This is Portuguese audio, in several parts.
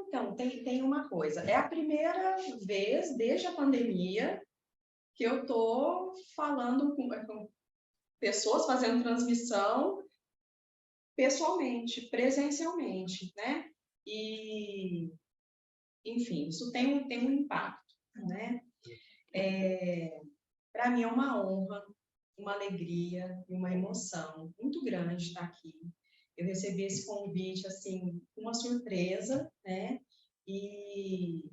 Então, tem uma coisa. É a primeira vez, desde a pandemia, que eu estou falando com pessoas, fazendo transmissão pessoalmente, presencialmente, né? E, enfim, isso tem um impacto, né? Para mim é uma honra, uma alegria e uma emoção muito grande estar aqui. Eu recebi esse convite, assim, uma surpresa, né? E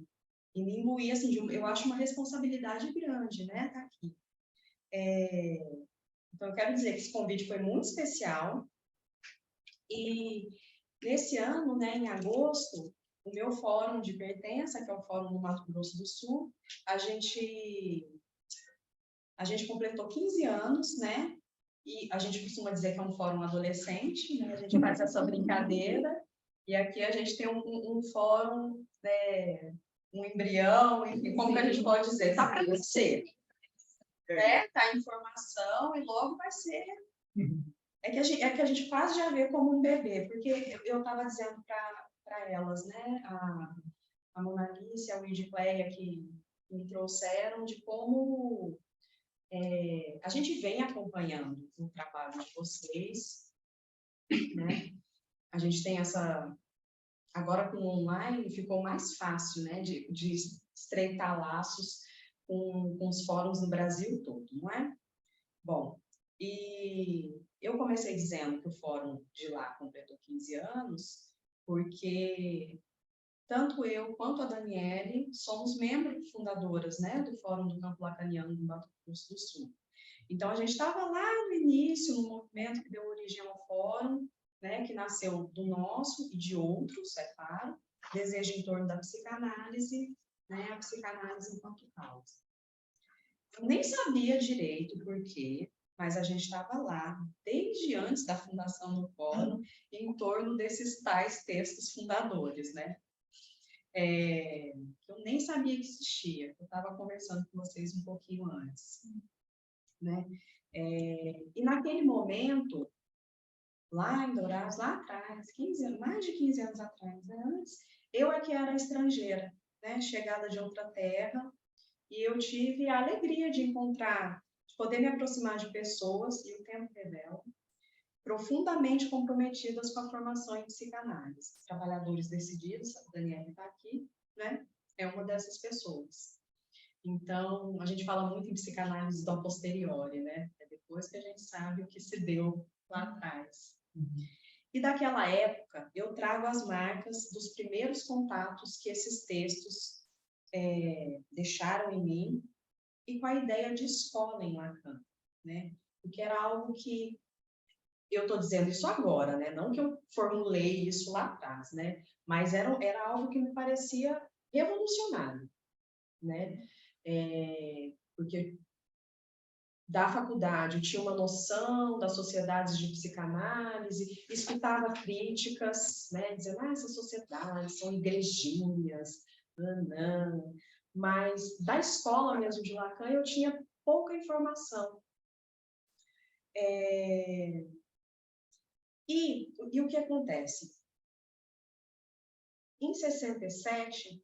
me imbuí, assim, eu acho uma responsabilidade grande, né? Estar aqui. Então, eu quero dizer que esse convite foi muito especial. E nesse ano, né, em agosto, o meu fórum de pertença, que é o Fórum do Mato Grosso do Sul, a gente completou 15 anos, né? E a gente costuma dizer que é um fórum adolescente, né? A gente faz essa brincadeira. E aqui a gente tem um fórum, né, um embrião, enfim, como que a gente pode dizer? Está para nascer, né? Está em formação e logo vai ser. É que a gente faz já ver como um bebê, porque eu estava dizendo para elas, né? A Mona Alice, a Widicleia, que me trouxeram de como a gente vem acompanhando o trabalho de vocês, né? A gente tem agora com o online ficou mais fácil, né, de estreitar laços com os fóruns no Brasil todo, não é? Bom, e eu comecei dizendo que o fórum de lá completou 15 anos, porque tanto eu quanto a Daniele somos membros fundadoras, né, do Fórum do Campo Lacaniano do Mato Grosso do Sul. Então, a gente estava lá no início, no movimento que deu origem ao fórum, né, que nasceu do nosso e de outros, é claro, desejo em torno da psicanálise, né, a psicanálise enquanto causa. Eu nem sabia direito por quê, mas a gente estava lá, desde antes da fundação do fórum, em torno desses tais textos fundadores, né? Eu nem sabia que existia, eu estava conversando com vocês um pouquinho antes, né? E naquele momento, lá em Dourados, lá atrás, 15 anos, mais de 15 anos atrás, né? Antes, eu é que era estrangeira, né? Chegada de outra terra, e eu tive a alegria de encontrar, de poder me aproximar de pessoas, e o tempo revela, profundamente comprometidas com a formação em psicanálise. Trabalhadores decididos, a Daniela está aqui, né? É uma dessas pessoas. Então, a gente fala muito em psicanálise do a posteriori, né? É depois que a gente sabe o que se deu lá atrás. E daquela época, eu trago as marcas dos primeiros contatos que esses textos deixaram em mim e com a ideia de escola em Lacan, né? Porque era algo que eu estou dizendo isso agora, né? Não que eu formulei isso lá atrás, né? Mas era algo que me parecia revolucionário, né? Porque da faculdade eu tinha uma noção das sociedades de psicanálise, escutava críticas, né? Dizendo, essas sociedades são igrejinhas, não. Mas da escola mesmo de Lacan eu tinha pouca informação. E o que acontece? Em 67,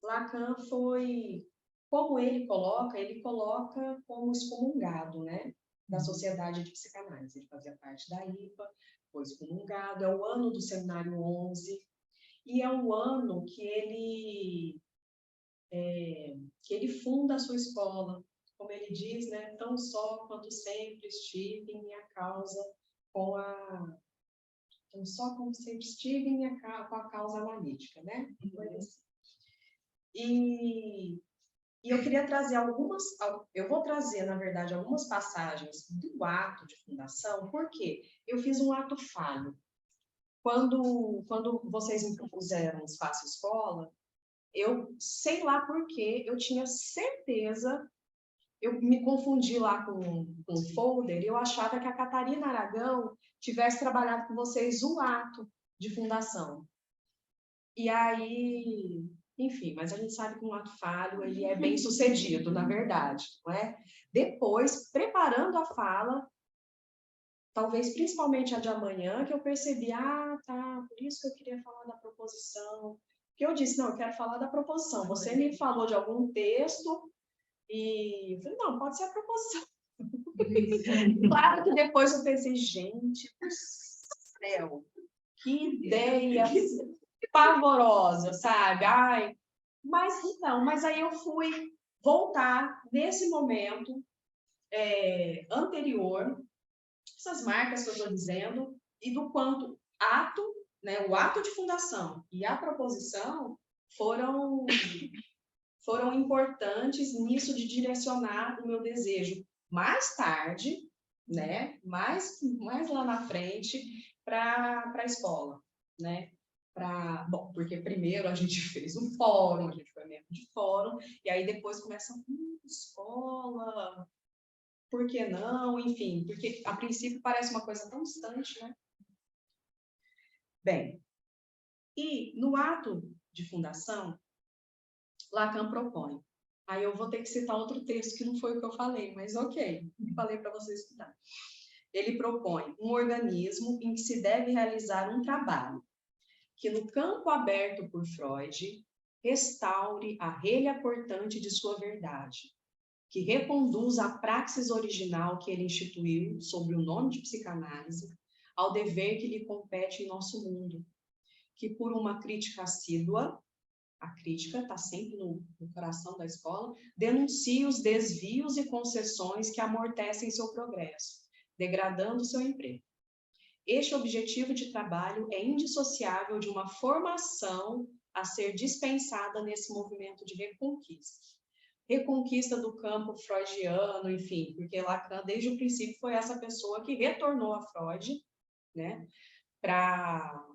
Lacan foi, como ele coloca como excomungado, né, da Sociedade de Psicanálise. Ele fazia parte da IPA, foi excomungado, é o ano do Seminário 11, e é o ano que ele funda a sua escola. Como ele diz, né, tão só quanto sempre estive em minha causa com a... Tão só como sempre estive em minha, com a causa analítica, né? E eu queria trazer eu vou trazer, na verdade, algumas passagens do ato de fundação, porque eu fiz um ato falho. Quando vocês me propuseram o Espaço Escola, eu sei lá por quê, eu tinha certeza, eu me confundi lá com o folder, e eu achava que a Catarina Aragão tivesse trabalhado com vocês o ato de fundação. E aí, enfim, mas a gente sabe que um ato falho ele é bem sucedido, na verdade, não é? Depois, preparando a fala, talvez principalmente a de amanhã, que eu percebi, tá, por isso que eu queria falar da proposição. Que eu disse, não, eu quero falar da proposição. Você me falou de algum texto e eu falei, não, pode ser a proposição. Claro que depois eu pensei, gente do céu, que ideia pavorosa, sabe? Ai, mas então, mas aí eu fui voltar nesse momento anterior, essas marcas que eu estou dizendo, e do quanto ato, né, o ato de fundação e a proposição foram importantes nisso de direcionar o meu desejo mais tarde, né, mais lá na frente, para a escola, né? Bom, porque primeiro a gente fez um fórum, a gente foi membro de fórum, e aí depois começa escola, por que não? Enfim, porque a princípio parece uma coisa tão distante, né? Bem, e no ato de fundação, Lacan propõe. Aí eu vou ter que citar outro texto que não foi o que eu falei, mas ok, falei para vocês estudar. Ele propõe um organismo em que se deve realizar um trabalho que, no campo aberto por Freud, restaure a relha portante de sua verdade, que reconduza a praxis original que ele instituiu sob o nome de psicanálise ao dever que lhe compete em nosso mundo, que por uma crítica assídua, a crítica está sempre no coração da escola, denuncia os desvios e concessões que amortecem seu progresso, degradando seu emprego. Este objetivo de trabalho é indissociável de uma formação a ser dispensada nesse movimento de reconquista. Reconquista do campo freudiano, enfim, porque Lacan, desde o princípio, foi essa pessoa que retornou a Freud, né, para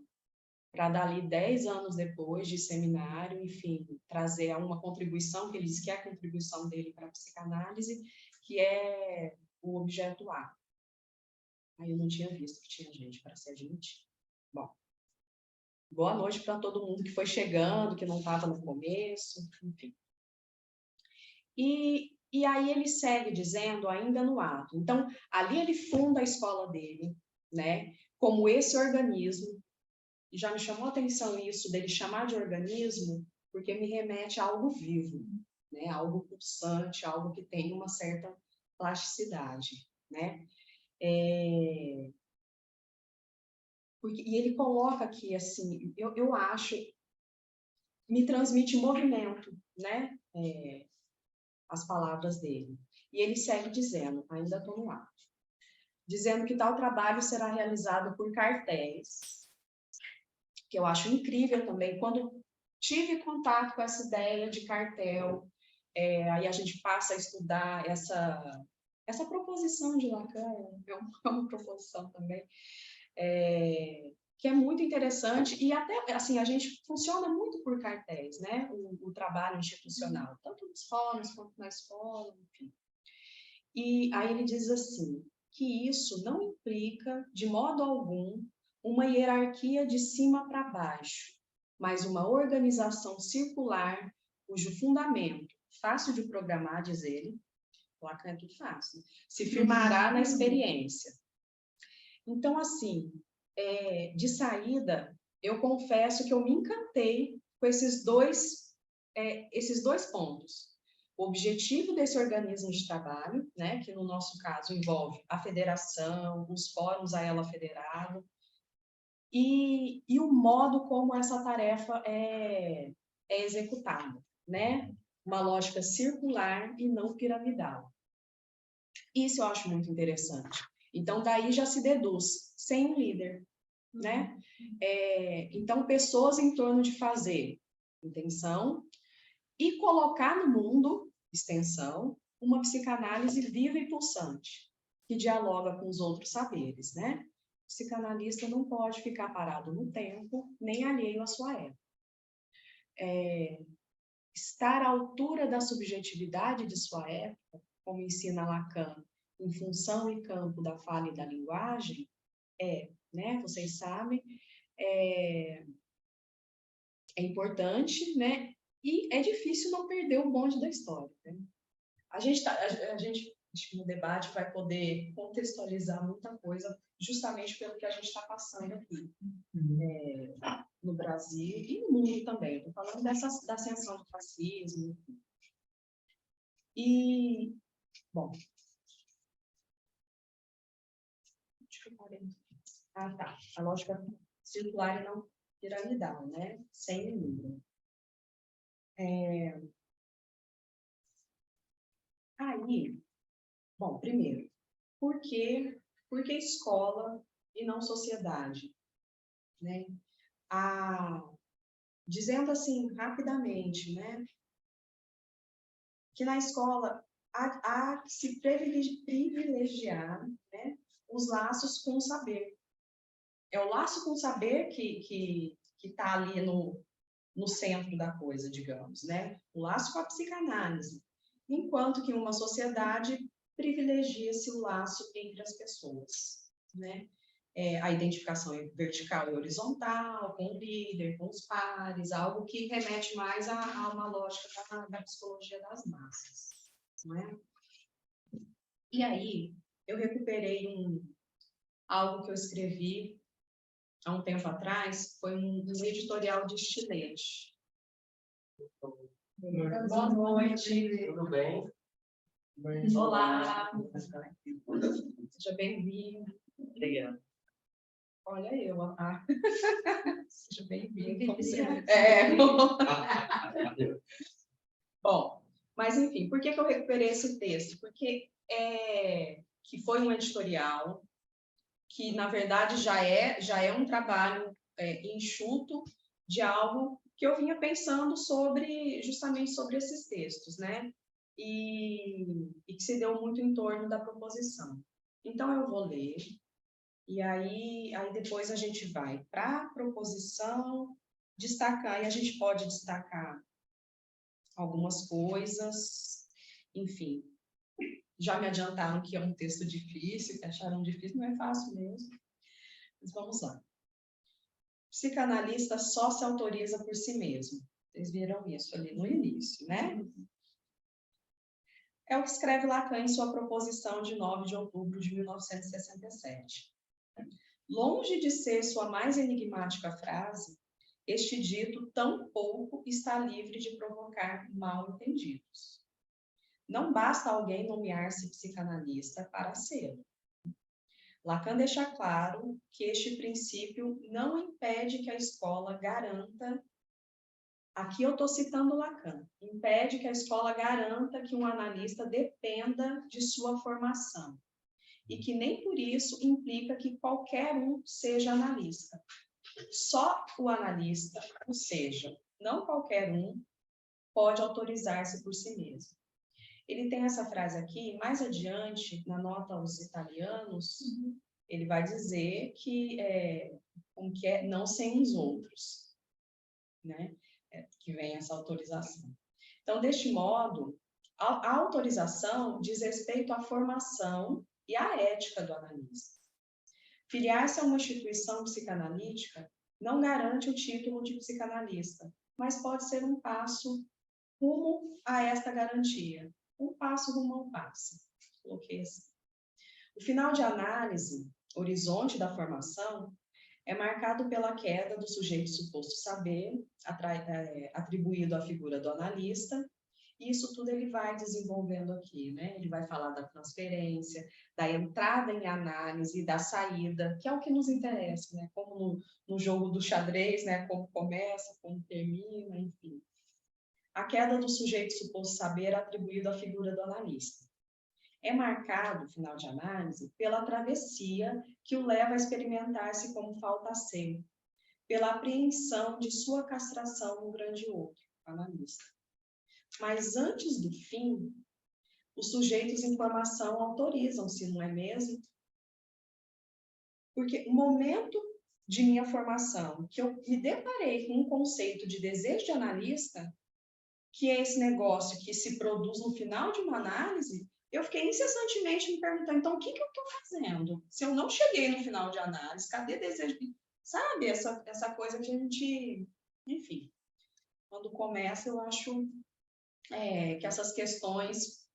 dali 10 anos depois de seminário, enfim, trazer uma contribuição, que ele diz que é a contribuição dele para a psicanálise, que é o objeto A. Aí eu não tinha visto que tinha gente para se admitir. Bom, boa noite para todo mundo que foi chegando, que não estava no começo, enfim. E aí ele segue dizendo, ainda no ato. Então, ali ele funda a escola dele, né, como esse organismo. E já me chamou a atenção isso, dele chamar de organismo, porque me remete a algo vivo, né, algo pulsante, algo que tem uma certa plasticidade, né. E ele coloca aqui, assim, eu acho, me transmite movimento, né, as palavras dele. E ele segue dizendo, ainda estou no ato, dizendo que tal trabalho será realizado por cartéis, que eu acho incrível também, quando tive contato com essa ideia de cartel, aí a gente passa a estudar essa proposição de Lacan, é uma proposição também, que é muito interessante, e até, assim, a gente funciona muito por cartéis, né, o trabalho institucional, tanto nos fóruns quanto na escola, enfim. E aí ele diz assim, que isso não implica, de modo algum, uma hierarquia de cima para baixo, mas uma organização circular, cujo fundamento, fácil de programar, diz ele, Lacan é tudo fácil, se firmará na experiência. Então, assim, de saída, eu confesso que eu me encantei com esses dois pontos. O objetivo desse organismo de trabalho, né, que no nosso caso envolve a federação, os fóruns a ela federado, e o modo como essa tarefa é executada, né? Uma lógica circular e não piramidal. Isso eu acho muito interessante. Então, daí já se deduz, sem um líder, né? Então, pessoas em torno de fazer intenção e colocar no mundo, extensão, uma psicanálise viva e pulsante, que dialoga com os outros saberes, né? O psicanalista não pode ficar parado no tempo, nem alheio à sua época. Estar à altura da subjetividade de sua época, como ensina Lacan, em função e campo da fala e da linguagem, né, vocês sabem, é importante, né? E é difícil não perder o bonde da história. Né? A gente Acho que no debate vai poder contextualizar muita coisa, justamente pelo que a gente está passando aqui, no Brasil e no mundo também. Estou falando da ascensão do fascismo. E, bom... Ah, tá. A lógica circular e não piramidal, né? Sem número. Aí, bom, primeiro, por que escola e não sociedade? Né? Dizendo assim, rapidamente, né? Que na escola há que se privilegiar, né, os laços com o saber. É o laço com o saber que está ali no centro da coisa, digamos, né? O laço com a psicanálise. Enquanto que uma sociedade privilegia-se o laço entre as pessoas, né? A identificação vertical e horizontal, com o líder, com os pares, algo que remete mais a uma lógica da psicologia das massas, não é? E aí, eu recuperei algo que eu escrevi há um tempo atrás, foi um editorial de estilete. Boa noite. Tudo bem? Olá. Seja bem-vindo. Obrigado. Olha eu. Seja bem-vindo. Bom, mas enfim, por que eu recuperei esse texto? Porque que foi um editorial que, na verdade, já é um trabalho enxuto de algo que eu vinha pensando justamente sobre esses textos, né? E que se deu muito em torno da proposição. Então, eu vou ler, e aí depois a gente vai para a proposição, destacar, e a gente pode destacar algumas coisas, enfim. Já me adiantaram que é um texto difícil, que acharam difícil, não é fácil mesmo. Mas vamos lá. Psicanalista só se autoriza por si mesmo. Vocês viram isso ali no início, né? É o que escreve Lacan em sua proposição de 9 de outubro de 1967. Longe de ser sua mais enigmática frase, este dito tampouco está livre de provocar mal-entendidos. Não basta alguém nomear-se psicanalista para ser. Lacan deixa claro que este princípio não impede que a escola garanta, aqui eu estou citando Lacan, impede que a escola garanta que um analista dependa de sua formação, e que nem por isso implica que qualquer um seja analista. Só o analista, ou seja, não qualquer um, pode autorizar-se por si mesmo. Ele tem essa frase aqui, mais adiante, na nota aos italianos, ele vai dizer que não sem os outros, né? Que vem essa autorização. Então, deste modo, a autorização diz respeito à formação e à ética do analista. Filiar-se a uma instituição psicanalítica não garante o título de psicanalista, mas pode ser um passo rumo a esta garantia. Um passo rumo ao passe. Coloquei assim. O final de análise, horizonte da formação, é marcado pela queda do sujeito suposto saber, atribuído à figura do analista, e isso tudo ele vai desenvolvendo aqui, né? Ele vai falar da transferência, da entrada em análise, da saída, que é o que nos interessa, né? Como no jogo do xadrez, né? Como começa, como termina, enfim. A queda do sujeito suposto saber atribuído à figura do analista. É marcado, final de análise, pela travessia que o leva a experimentar-se como falta-ser, pela apreensão de sua castração no grande outro, analista. Mas antes do fim, os sujeitos em formação autorizam-se, não é mesmo? Porque o momento de minha formação, que eu me deparei com um conceito de desejo de analista, que é esse negócio que se produz no final de uma análise, eu fiquei incessantemente me perguntando, então, o que eu estou fazendo? Se eu não cheguei no final de análise, cadê desejo? Sabe, essa coisa que a gente... Enfim, quando começa, eu acho que essas questões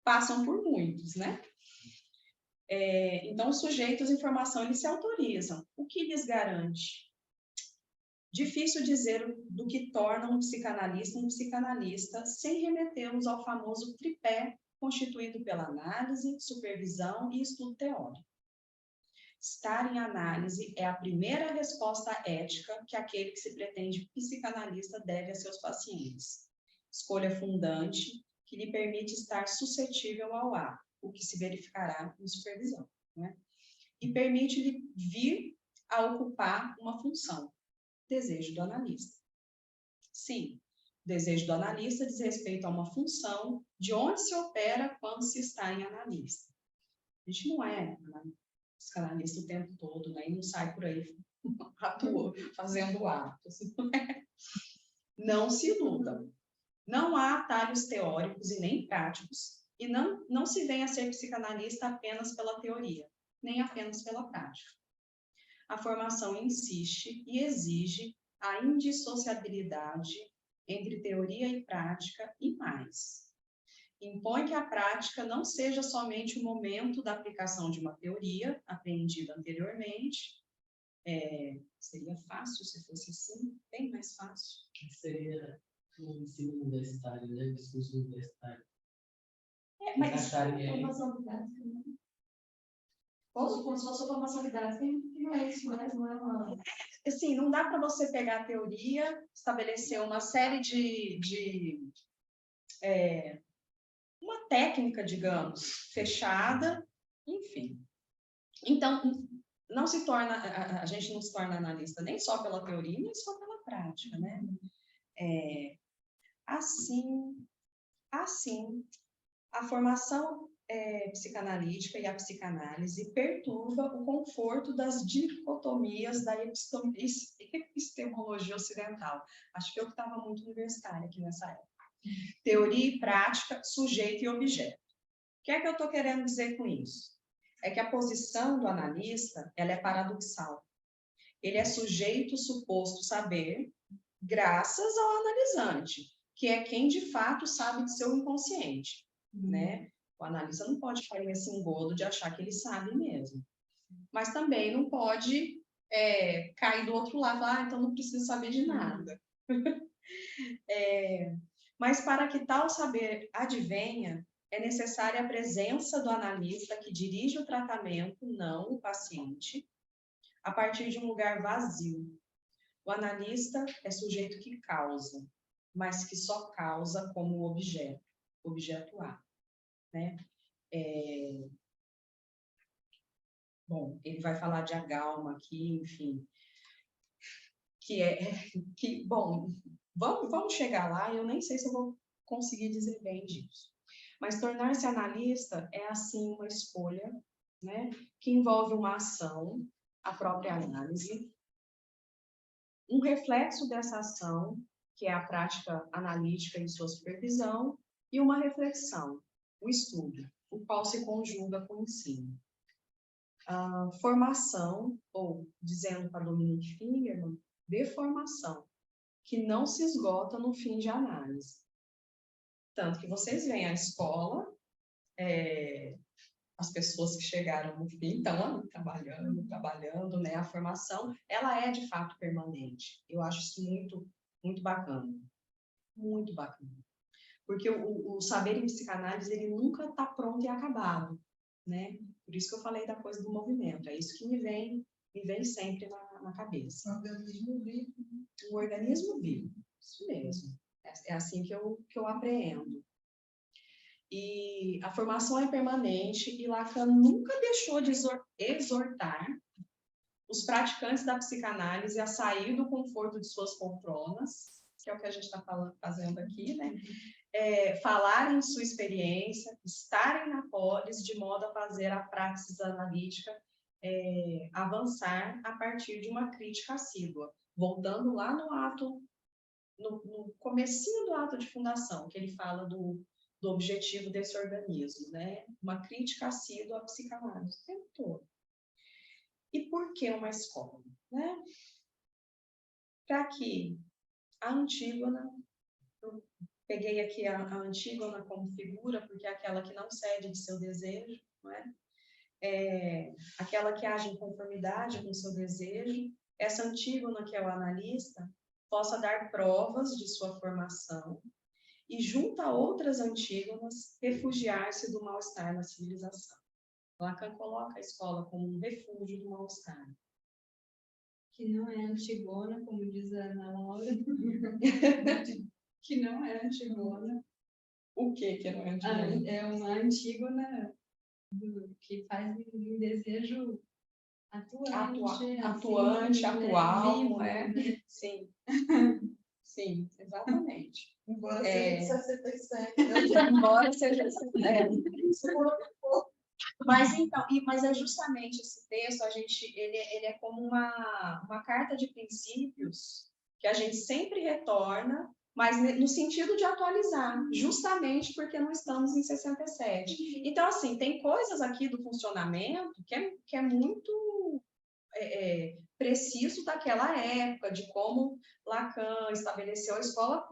passam por muitos, né? Então, os sujeitos de informação, eles se autorizam. O que lhes garante? Difícil dizer do que torna um psicanalista sem remetê-los ao famoso tripé constituído pela análise, supervisão e estudo teórico. Estar em análise é a primeira resposta ética que aquele que se pretende psicanalista deve a seus pacientes. Escolha fundante que lhe permite estar suscetível ao ato, o que se verificará em supervisão, né? E permite-lhe vir a ocupar uma função. Desejo do analista. Sim, o desejo do analista diz respeito a uma função de onde se opera quando se está em analista. A gente não é psicanalista o tempo todo, né? E não sai por aí fazendo atos. Não se iludam. Não há atalhos teóricos e nem práticos, e não se vem a ser psicanalista apenas pela teoria, nem apenas pela prática. A formação insiste e exige a indissociabilidade entre teoria e prática e mais. Impõe que a prática não seja somente o momento da aplicação de uma teoria aprendida anteriormente. Seria fácil se fosse assim, bem mais fácil. Seria um ensino universitário, né? Discurso universitário. Mas formação didática, né? Como se fosse formação didática, não é isso, mas não é uma... Assim, não dá para você pegar a teoria, estabelecer uma série uma técnica, digamos, fechada, enfim. Então, não se torna, a gente não se torna analista nem só pela teoria, nem só pela prática, né? Assim, a formação psicanalítica e a psicanálise perturba o conforto das dicotomias da epistemologia ocidental. Acho que eu estava muito universitária aqui nessa época. Teoria e prática, sujeito e objeto. O que é que eu estou querendo dizer com isso? É que a posição do analista, ela é paradoxal. Ele é sujeito suposto saber, graças ao analisante, que é quem de fato sabe de seu inconsciente, né? O analista não pode cair nesse engodo de achar que ele sabe mesmo. Mas também não pode cair do outro lado, então não preciso saber de nada. Mas para que tal saber advenha, é necessária a presença do analista que dirige o tratamento, não o paciente, a partir de um lugar vazio. O analista é sujeito que causa, mas que só causa como objeto A, né? Bom, ele vai falar de agalma aqui, enfim, bom, vamos chegar lá, eu nem sei se eu vou conseguir dizer bem disso. Mas tornar-se analista é, assim, uma escolha, né, que envolve uma ação, a própria análise, um reflexo dessa ação, que é a prática analítica e sua supervisão, e uma reflexão, o estudo, o qual se conjuga com o ensino. A formação, ou, dizendo para Dominique Fingerman, deformação, que não se esgota no fim de análise. Tanto que vocês veem a escola, as pessoas que chegaram no fim estão trabalhando, né? A formação, ela é de fato permanente. Eu acho isso muito, muito bacana. Muito bacana. Porque o saber em psicanálise, ele nunca está pronto e acabado, né? Por isso que eu falei da coisa do movimento. É isso que me vem sempre na cabeça. Um organismo vivo. Um organismo vivo, isso mesmo. É assim que eu apreendo. E a formação é permanente e Lacan nunca deixou de exortar os praticantes da psicanálise a sair do conforto de suas poltronas, que é o que a gente está fazendo aqui, né? Falarem sua experiência, estarem na polis, de modo a fazer a praxis analítica avançar a partir de uma crítica assídua. Voltando lá no ato, no comecinho do ato de fundação, que ele fala do objetivo desse organismo, né? Uma crítica assídua à psicanálise o tempo todo. E por que uma escola, né? Para que a Antígona, peguei aqui a Antígona como figura, porque é aquela que não cede de seu desejo, não é? Aquela que age em conformidade com o seu desejo. Essa Antígona, que é o analista, possa dar provas de sua formação e, junto a outras Antígonas, refugiar-se do mal-estar na civilização. Lacan coloca a escola como um refúgio do mal-estar. Que não é Antigona, como diz a Ana Laura. Que não é Antigona. O que não é Antígona? É uma Antígona que faz um desejo atuante, atuante, atual, vivo, não é? né? Sim. Sim, exatamente. Embora seja 67. Embora seja 67. Mas então, mas é justamente esse texto, ele é como uma carta de princípios que a gente sempre retorna, mas no sentido de atualizar, justamente porque não estamos em 67. Então, assim, tem coisas aqui do funcionamento que é muito preciso daquela época, de como Lacan estabeleceu a escola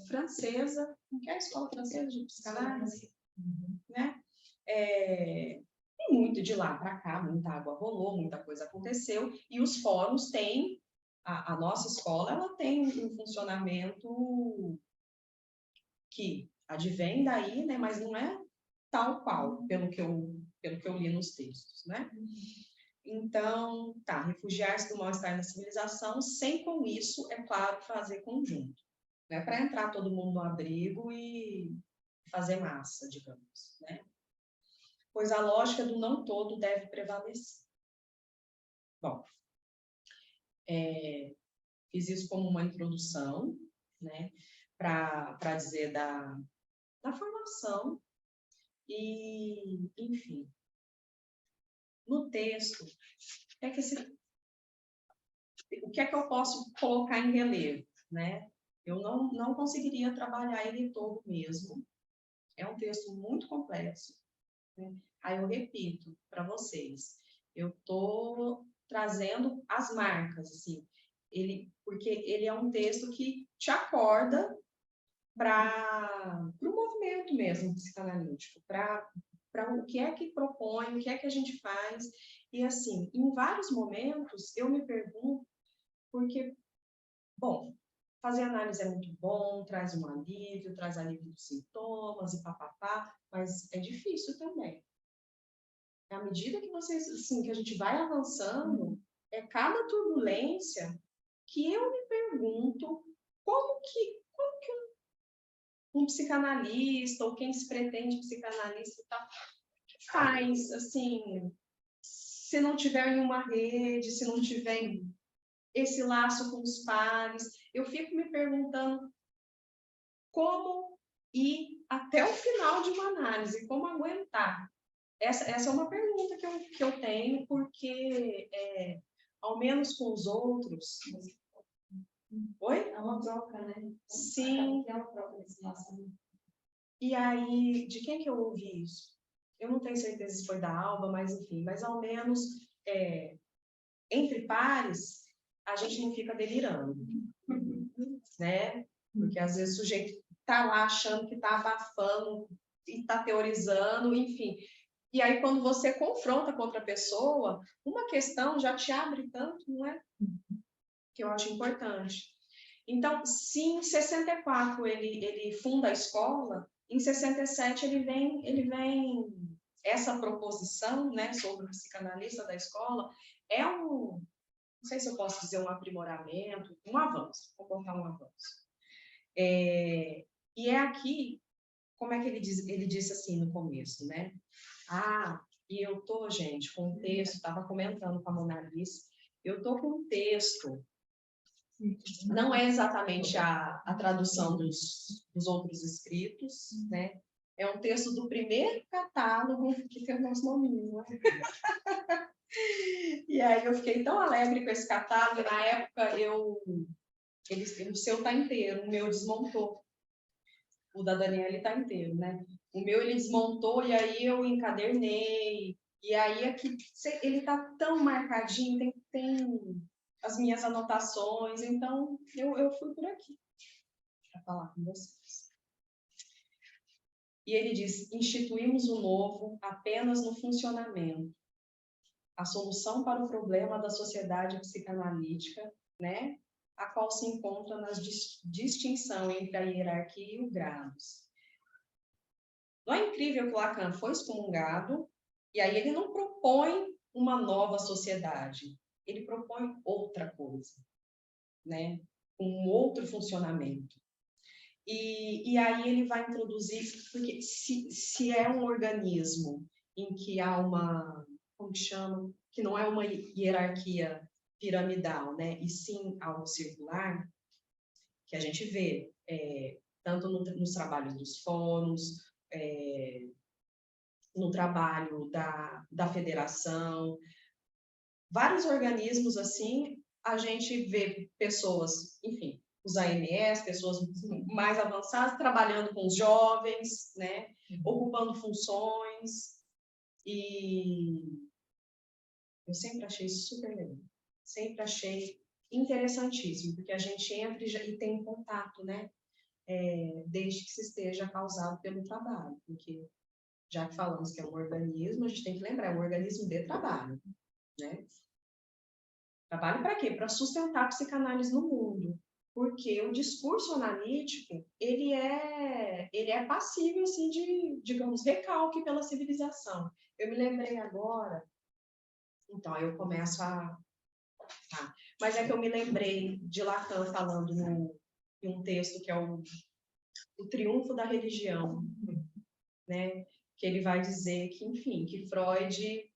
francesa, não é a escola francesa de psicanálise, né? E muito de lá para cá, muita água rolou, muita coisa aconteceu, e os fóruns têm, a nossa escola, ela tem um funcionamento que advém daí, né, mas não é tal qual, pelo que eu li nos textos, né? Então, tá, refugiar-se do mal-estar na civilização, sem com isso, é claro, fazer conjunto. Não é para entrar todo mundo no abrigo e fazer massa, digamos, né? Pois a lógica do não todo deve prevalecer. Bom, fiz isso como uma introdução, né, para dizer da formação e, enfim, no texto, o que é que eu posso colocar em relevo, né? Eu não conseguiria trabalhar ele todo mesmo. É um texto muito complexo, né? Aí eu repito para vocês, eu estou trazendo as marcas, assim, porque ele é um texto que te acorda para o movimento mesmo psicanalítico, para o que é que propõe, o que é que a gente faz. E, assim, em vários momentos, eu me pergunto, porque, bom, fazer análise é muito bom, traz um alívio, traz alívio dos sintomas e papapá, mas é difícil também. À medida que assim, que a gente vai avançando, é cada turbulência que eu me pergunto como que um psicanalista ou quem se pretende psicanalista faz, assim, se não tiver em uma rede, se não tiver esse laço com os pares, eu fico me perguntando como ir até o final de uma análise, como aguentar. Essa é uma pergunta que eu tenho, porque, ao menos com os outros... Oi? É uma troca, né? Sim. É uma troca desse laço. E aí, de quem que eu ouvi isso? Eu não tenho certeza se foi da Alba, mas enfim, mas ao menos entre pares, a gente não fica delirando, né? Porque às vezes o sujeito tá lá achando que tá abafando e tá teorizando, enfim. E aí, quando você confronta com outra pessoa, uma questão já te abre tanto, não é? Que eu acho importante. Então, se em 64 ele funda a escola, em 67 ele vem essa proposição, né, sobre o psicanalista da escola, não sei se eu posso dizer um aprimoramento, um avanço, vou colocar um avanço. E é aqui, como é que ele disse assim no começo, né? E eu tô, gente, com um texto, estava comentando com a Mona Lisa, eu tô com um texto, não é exatamente a tradução dos outros escritos, né? É um texto do primeiro catálogo que tem o nosso nominho, né? E aí eu fiquei tão alegre com esse catálogo, na época o seu tá inteiro, o meu desmontou. O da Daniela está inteiro, né? O meu ele desmontou e aí eu encadernei. E aí aqui ele tá tão marcadinho, tem as minhas anotações, então eu fui por aqui para falar com vocês. E ele diz: instituímos o novo apenas no funcionamento. A solução para o problema da sociedade psicanalítica, né? A qual se encontra na distinção entre a hierarquia e os graus. Não é incrível que Lacan foi excomungado, e aí ele não propõe uma nova sociedade, ele propõe outra coisa, né? Um outro funcionamento. E aí ele vai introduzir, porque se é um organismo em que há uma, como que chama, que não é uma hierarquia piramidal, né? E sim algo circular, que a gente vê tanto nos trabalhos dos fóruns, no trabalho da federação, vários organismos assim, a gente vê pessoas, enfim, os AMS, pessoas mais avançadas, trabalhando com os jovens, né, ocupando funções, e eu sempre achei super legal, sempre achei interessantíssimo, porque a gente entra e tem contato, né, desde que se esteja causado pelo trabalho, porque já que falamos que é um organismo, a gente tem que lembrar, é um organismo de trabalho, né? Trabalho para quê? Para sustentar a psicanálise no mundo. Porque o discurso analítico, ele é passível, assim, de, digamos, recalque pela civilização. Eu me lembrei agora, então, eu começo a... Tá. Mas é que eu me lembrei de Lacan falando em um texto que é o Triunfo da Religião, né? Que ele vai dizer que, enfim, que Freud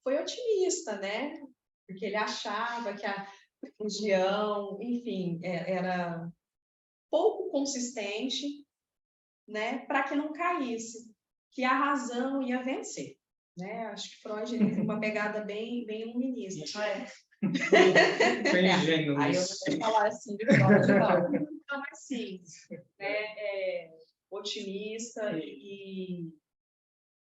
foi otimista, né? Porque ele achava que a religião, enfim, era pouco consistente, né? Para que não caísse, que a razão ia vencer, né? Acho que Freud ele tem uma pegada bem iluminista. Foi ingênuo. Aí eu não vou falar assim de Freud, não. Não, mas sim, né? Otimista e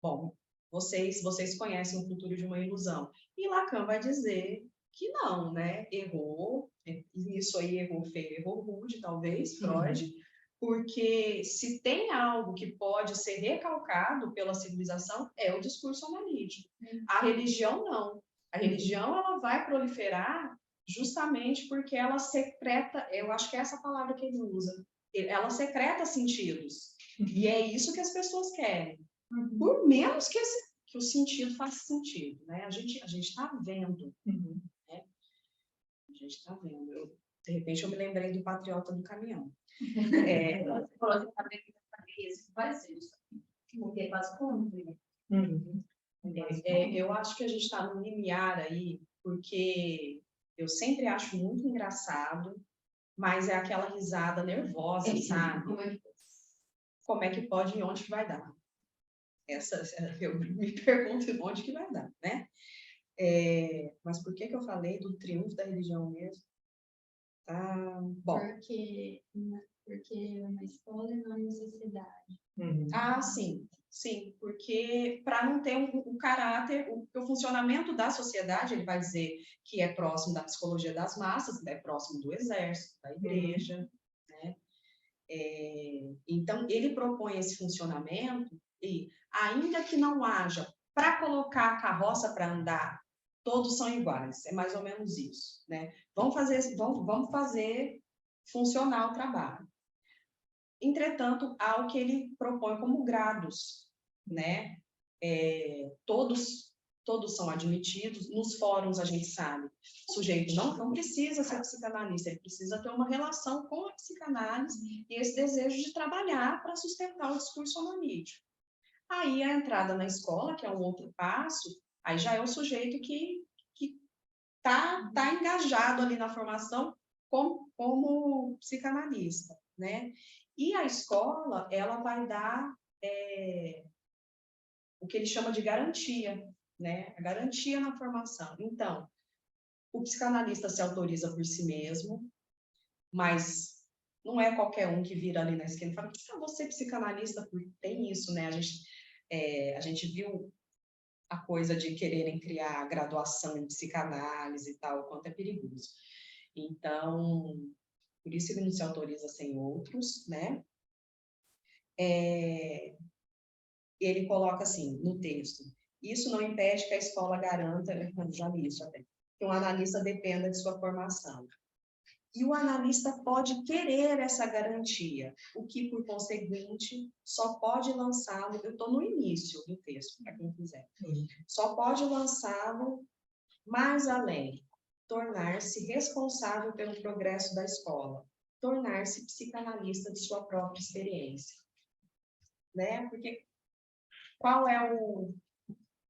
bom, vocês conhecem o futuro de uma ilusão. E Lacan vai dizer que não, né? Errou, isso aí errou feio, errou rude, talvez, Freud, porque se tem algo que pode ser recalcado pela civilização, é o discurso analítico. A religião, não. A religião, ela vai proliferar justamente porque ela secreta, eu acho que é essa palavra que ele usa, ela secreta sentidos. E é isso que as pessoas querem. Por menos que o sentido faça sentido, né? A gente está vendo, né? A gente está vendo. De repente, eu me lembrei do Patriota do Caminhão. Você falou que está vendo isso várias vezes, porque é quase como, Eu acho que a gente está no limiar aí, porque eu sempre acho muito engraçado, mas é aquela risada nervosa, sabe? Como é que pode e onde que vai dar? Eu me pergunto onde que vai dar, né? Mas por que eu falei do triunfo da religião mesmo? Bom. Porque é uma escola e não é uma sociedade. Sim, porque para não ter um caráter, o funcionamento da sociedade, ele vai dizer que é próximo da psicologia das massas, é próximo do exército, da igreja, né? Então, ele propõe esse funcionamento e, ainda que não haja, para colocar a carroça para andar, todos são iguais, é mais ou menos isso, né? Vamos fazer funcionar o trabalho. Entretanto, há o que ele propõe como grados, né? Todos são admitidos. Nos fóruns, a gente sabe, o sujeito não precisa ser psicanalista, ele precisa ter uma relação com a psicanálise e esse desejo de trabalhar para sustentar o discurso analítico. Aí, a entrada na escola, que é um outro passo, aí já é o sujeito que tá engajado ali na formação como psicanalista, né? E a escola, ela vai dar o que ele chama de garantia, né? A garantia na formação. Então, o psicanalista se autoriza por si mesmo, mas não é qualquer um que vira ali na esquina e fala, você é psicanalista, porque tem isso, né? A gente viu a coisa de quererem criar graduação em psicanálise e tal, o quanto é perigoso. Então, por isso ele não se autoriza sem outros, né? ele coloca assim, no texto, isso não impede que a escola garanta, já li isso até, que um analista dependa de sua formação. E o analista pode querer essa garantia, o que, por conseguinte, só pode lançá-lo, eu estou no início do texto, para quem quiser, só pode lançá-lo mais além, tornar-se responsável pelo progresso da escola, tornar-se psicanalista de sua própria experiência. Né? Porque qual é o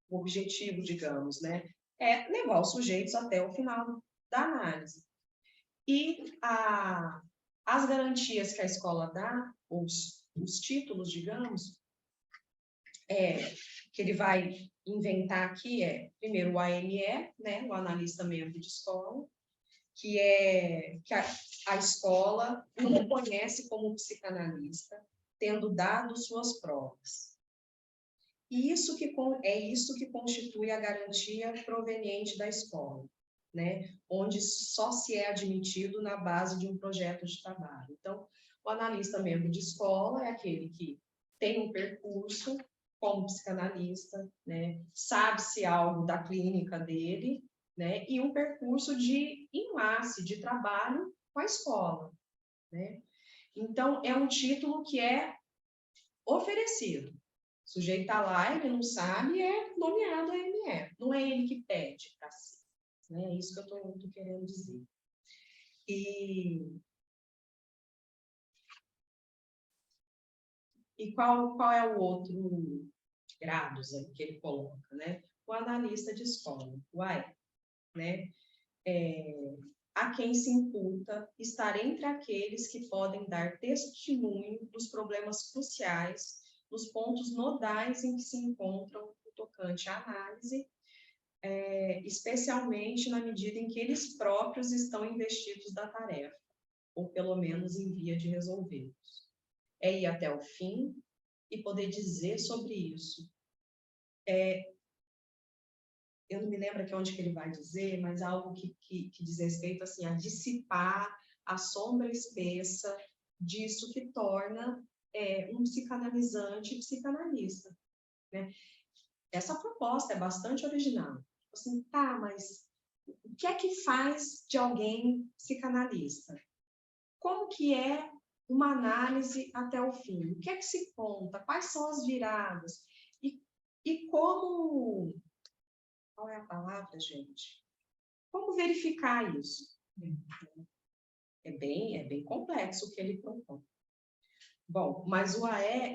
objetivo, digamos, né? É levar os sujeitos até o final da análise. E as garantias que a escola dá, os títulos, digamos, que ele vai inventar aqui primeiro, o AME, né, o analista membro de escola, que a escola o reconhece como psicanalista, tendo dado suas provas. E isso que constitui a garantia proveniente da escola, né? Onde só se é admitido na base de um projeto de trabalho. Então, o analista membro de escola é aquele que tem um percurso como psicanalista, né? Sabe-se algo da clínica dele, né? E um percurso de enlace, de trabalho com a escola, né? Então, é um título que é oferecido. O sujeito está lá, ele não sabe, é nomeado AME. Não é ele que pede para si. Né? É isso que eu estou querendo dizer. E qual é o outro grado que ele coloca? Né? O analista de escola, o AE. Né? A quem se imputa estar entre aqueles que podem dar testemunho dos problemas cruciais, nos pontos nodais em que se encontram o tocante à análise, especialmente na medida em que eles próprios estão investidos da tarefa, ou pelo menos em via de resolvê-los. É ir até o fim e poder dizer sobre isso. Eu não me lembro aqui onde que ele vai dizer, mas algo que diz respeito assim, a dissipar a sombra espessa disso que torna um psicanalizante psicanalista. Né? Essa proposta é bastante original. Assim, tá, mas o que é que faz de alguém psicanalista? Como que é uma análise até o fim? O que é que se conta? Quais são as viradas? E como... Qual é a palavra, gente? Como verificar isso? É bem complexo o que ele propõe. Bom, mas o AE,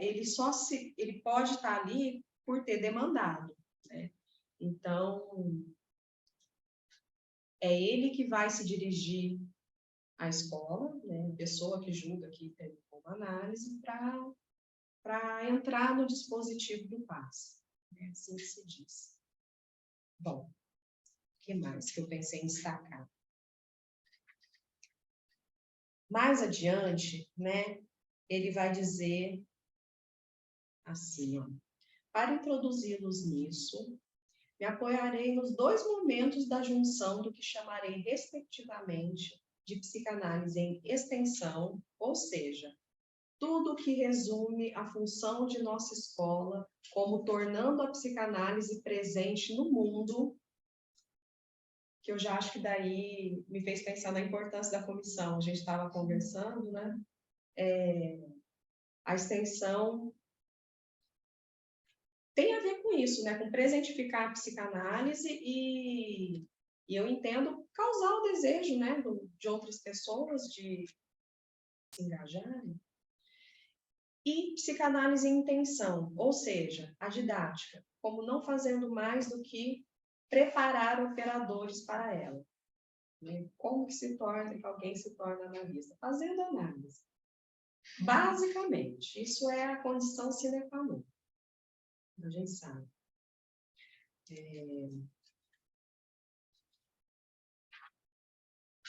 ele pode estar ali por ter demandado, né? Então, é ele que vai se dirigir à escola, né? A pessoa que julga que tem uma análise para entrar no dispositivo do passe, né? Assim que se diz. Bom, o que mais que eu pensei em destacar? Mais adiante, né, ele vai dizer assim, ó, para introduzi-los nisso, me apoiarei nos dois momentos da junção do que chamarei, respectivamente, de psicanálise em extensão, ou seja, tudo que resume a função de nossa escola como tornando a psicanálise presente no mundo, que eu já acho que daí me fez pensar na importância da comissão. A gente estava conversando, né? A extensão tem a ver com isso, né? Com presentificar a psicanálise e eu entendo causar o desejo, né? De outras pessoas de se engajarem. E psicanálise em intenção, ou seja, a didática, como não fazendo mais do que preparar operadores para ela. Como que alguém se torna analista? Fazendo análise. Basicamente, isso é a condição sine qua non. A gente sabe.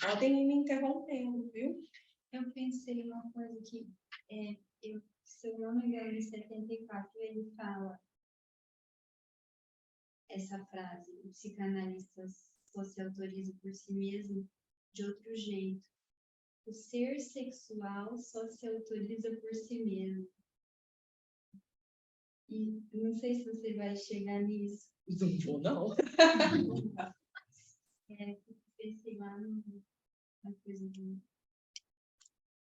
Podem ir me interrompendo, viu? Eu pensei uma coisa que, se eu não me engano, em 74, ele fala essa frase: o psicanalista só se autoriza por si mesmo de outro jeito. O ser sexual só se autoriza por si mesmo. E não sei se você vai chegar nisso. Não vou, não. Pensei lá na coisa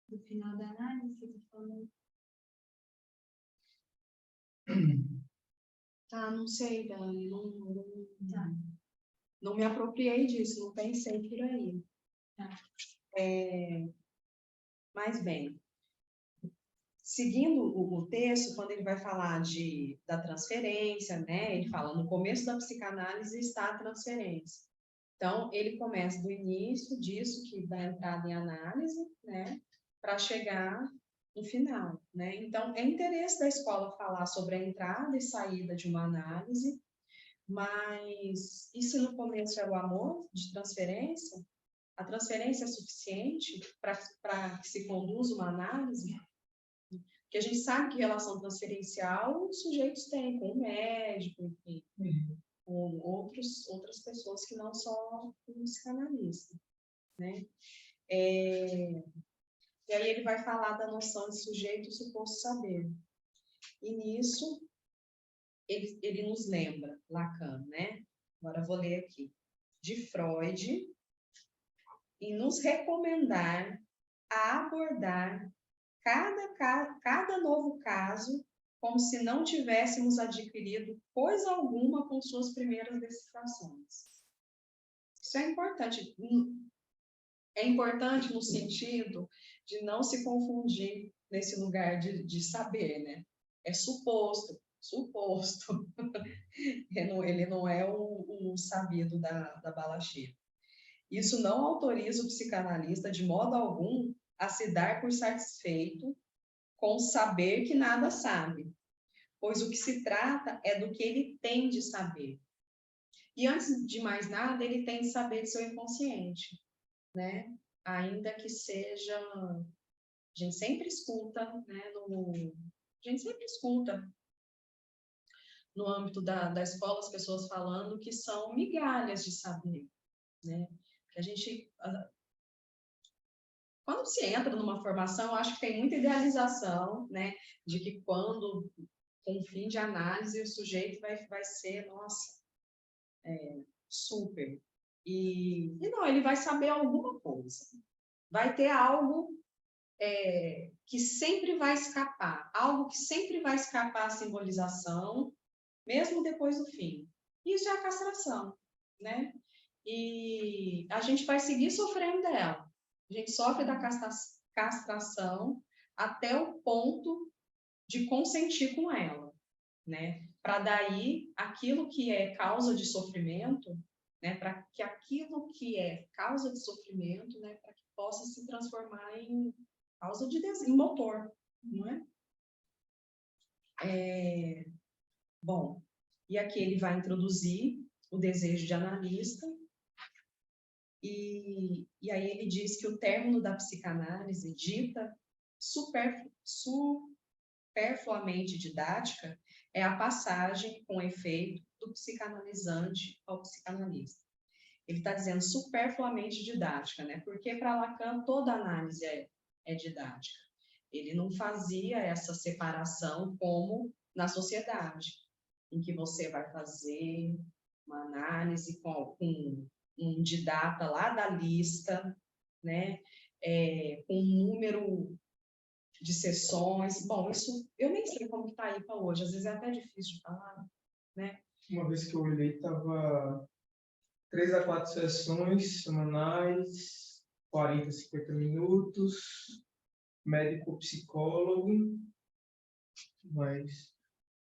do final da análise que você falou. Tá, não sei, Dani. Tá. Não me apropriei disso, não pensei por aí. Tá. Mas bem, seguindo o texto, quando ele vai falar da transferência, né? Ele fala, no começo da psicanálise está a transferência. Então, ele começa do início disso, que dá entrada em análise, né? Para chegar no final, né? Então, é interesse da escola falar sobre a entrada e saída de uma análise, mas e se no começo é o amor de transferência? A transferência é suficiente para que se conduza uma análise? Porque a gente sabe que relação transferencial os sujeitos têm com o médico, enfim, com outras pessoas que não só o psicanalista, né? E aí ele vai falar da noção de sujeito suposto saber. E nisso, ele nos lembra, Lacan, né? Agora eu vou ler aqui. De Freud, em nos recomendar a abordar cada novo caso como se não tivéssemos adquirido coisa alguma com suas primeiras decifrações. Isso é importante. É importante no sentido de não se confundir nesse lugar de saber, né? É suposto. Ele não é o sabido da balacheira. Isso não autoriza o psicanalista, de modo algum, a se dar por satisfeito com saber que nada sabe, pois o que se trata é do que ele tem de saber. E antes de mais nada, ele tem de saber de seu inconsciente, né? Ainda que seja... A gente sempre escuta, né? A gente sempre escuta no âmbito da escola as pessoas falando que são migalhas de saber, né? Que a gente... Quando se entra numa formação, eu acho que tem muita idealização, né? De que quando, com o fim de análise, o sujeito vai ser, nossa, super. E não, ele vai saber alguma coisa. Vai ter algo que sempre vai escapar. Algo que sempre vai escapar à simbolização, mesmo depois do fim. Isso é a castração, né? E a gente vai seguir sofrendo dela. A gente sofre da castração até o ponto de consentir com ela, né? Para daí, aquilo que é causa de sofrimento, né? Para que aquilo que é causa de sofrimento, né? Para que possa se transformar em causa de em motor, não é? Bom, e aqui ele vai introduzir o desejo de analista, e aí ele diz que o término da psicanálise, dita superfluamente didática, é a passagem com efeito do psicanalizante ao psicanalista. Ele está dizendo superfluamente didática, né? Porque para Lacan toda análise é didática. Ele não fazia essa separação como na sociedade, em que você vai fazer uma análise com um didata lá da lista, né? Com um número de sessões. Bom, isso eu nem sei como está aí para hoje, às vezes é até difícil de falar, né? Uma vez que eu olhei, estava 3 a 4 sessões semanais, 40, 50 minutos, médico-psicólogo, mais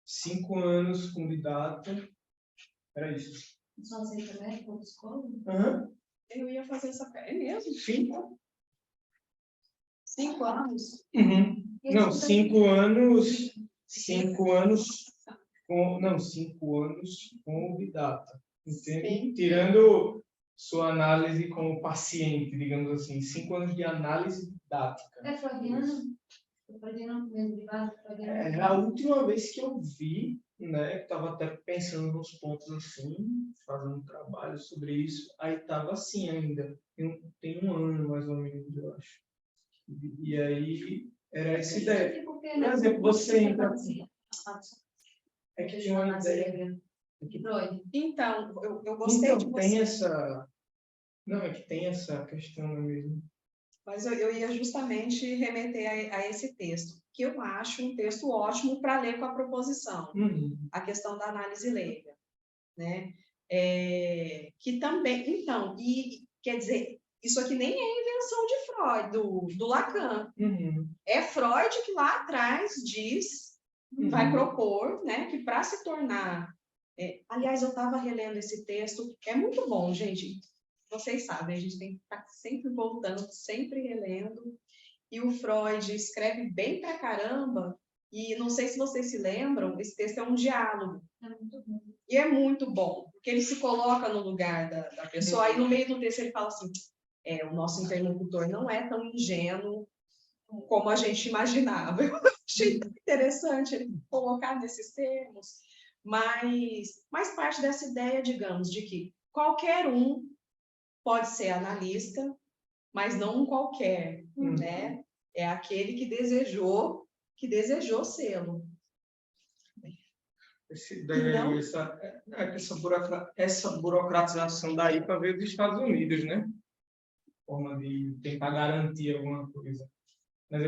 5 anos com didata, era isso. Só aceita médico ou psicólogo? Aham. Eu ia fazer essa... É mesmo? 5? 5 anos? Uhum. Não, 5 anos... 5 anos... Não, 5 anos com didata. Entende? Sim. Tirando sua análise como paciente, digamos assim. 5 anos de análise didática. É freudiano? Freudiano mesmo, privado, freudiano. É a última vez que eu vi, né, estava até pensando nos pontos assim, fazendo um trabalho sobre isso, aí estava assim ainda, tem 1 ano mais ou menos, eu acho. E aí era essa ideia. Por exemplo, você entra... É que tinha uma ideia. Freud. Então, eu gostei de Então, você. tem essa... Não, é que tem essa questão mesmo. Mas eu ia justamente remeter a esse texto, que eu acho um texto ótimo para ler com a proposição, a questão da análise leiga, né? Que também, então, e quer dizer, isso aqui nem é invenção de Freud, do Lacan. É Freud que lá atrás diz, vai propor, né, que para se tornar... aliás, eu estava relendo esse texto, é muito bom, gente. Vocês sabem, a gente tem que estar sempre voltando, sempre relendo. E o Freud escreve bem pra caramba. E não sei se vocês se lembram, esse texto é um diálogo. É muito bom. E é muito bom, porque ele se coloca no lugar da pessoa. Aí no meio do texto ele fala assim, o nosso interlocutor não é tão ingênuo como a gente imaginava. Eu achei interessante ele colocar nesses termos. Mas parte dessa ideia, digamos, de que qualquer um pode ser analista, mas não um qualquer, né? É aquele que desejou sê-lo. Essa ideia aí, essa burocratização da IPA veio dos Estados Unidos, né? Forma de tentar garantir alguma coisa. Mas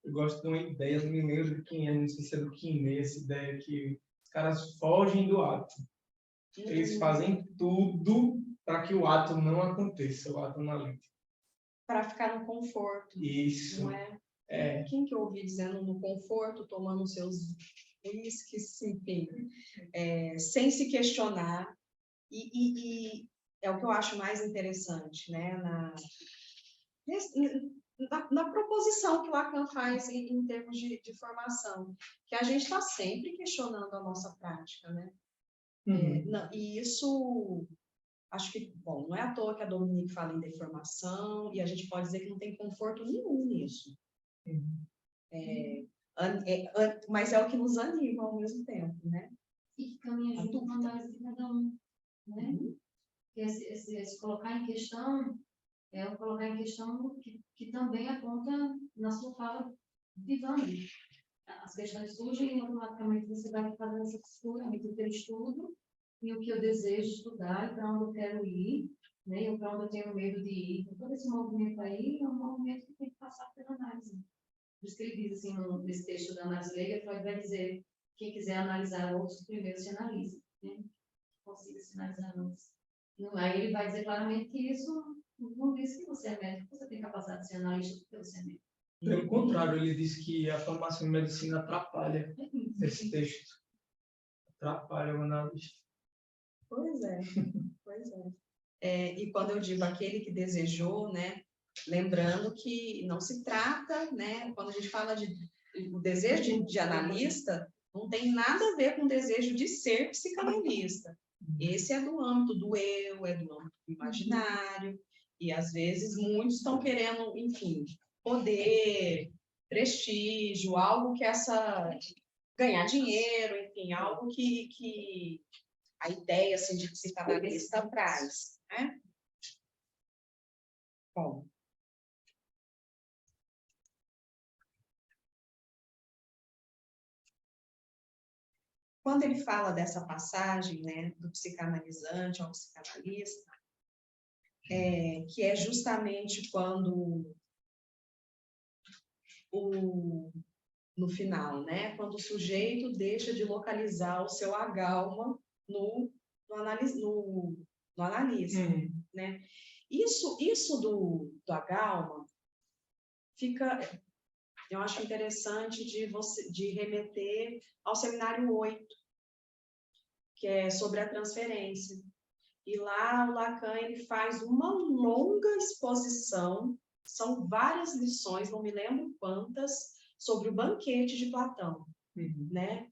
eu gosto de uma ideia, não me lembro de quem é, não sei se é do Quiné, essa ideia que os caras fogem do ato. Eles fazem tudo para que o ato não aconteça, o ato analítico. Para ficar no conforto. Isso. Não é? Quem que eu ouvi dizendo no conforto, tomando seus uísques, enfim, sem se questionar. E é o que eu acho mais interessante, né? Na proposição que Lacan faz em termos de formação, que a gente está sempre questionando a nossa prática, né? E isso, acho que, bom, não é à toa que a Dominique fala em deformação, e a gente pode dizer que não tem conforto nenhum nisso. Mas é o que nos anima ao mesmo tempo, né? E que caminha junto com a análise de cada um, né? Esse colocar em questão é o colocar em questão que também aponta na sua fala vivando. As questões surgem e automaticamente você vai fazendo essa costura entre o que eu estudo e o que eu desejo estudar e para onde eu quero ir, né? E para onde eu tenho medo de ir. Então, todo esse movimento aí é um movimento que tem que passar pela análise. Por isso que ele diz assim, nesse texto da análise leiga, Freud vai dizer quem quiser analisar outros, primeiro se analisa, né? Consiga se analisar antes. Aí ele vai dizer claramente que isso não diz que você é médico, você tem capacidade de ser analista porque você é médico. Pelo contrário, ele diz que a formação em medicina atrapalha esse texto. Atrapalha o analista. Pois é. E quando eu digo aquele que desejou, né? Lembrando que não se trata, né? Quando a gente fala o desejo de analista, não tem nada a ver com o desejo de ser psicanalista. Esse é do âmbito do eu, é do âmbito do imaginário, e às vezes muitos estão querendo, enfim, poder, prestígio, algo que ganhar dinheiro, enfim, algo que a ideia assim, de psicanalista traz, né? Bom. Quando ele fala dessa passagem, né, do psicanalizante ao psicanalista, que é justamente quando no final, né, quando o sujeito deixa de localizar o seu agálma no analista, né? Isso do agálma fica, eu acho interessante de remeter ao seminário 8, que é sobre a transferência. E lá o Lacan ele faz uma longa exposição, são várias lições, não me lembro quantas, sobre o banquete de Platão, né?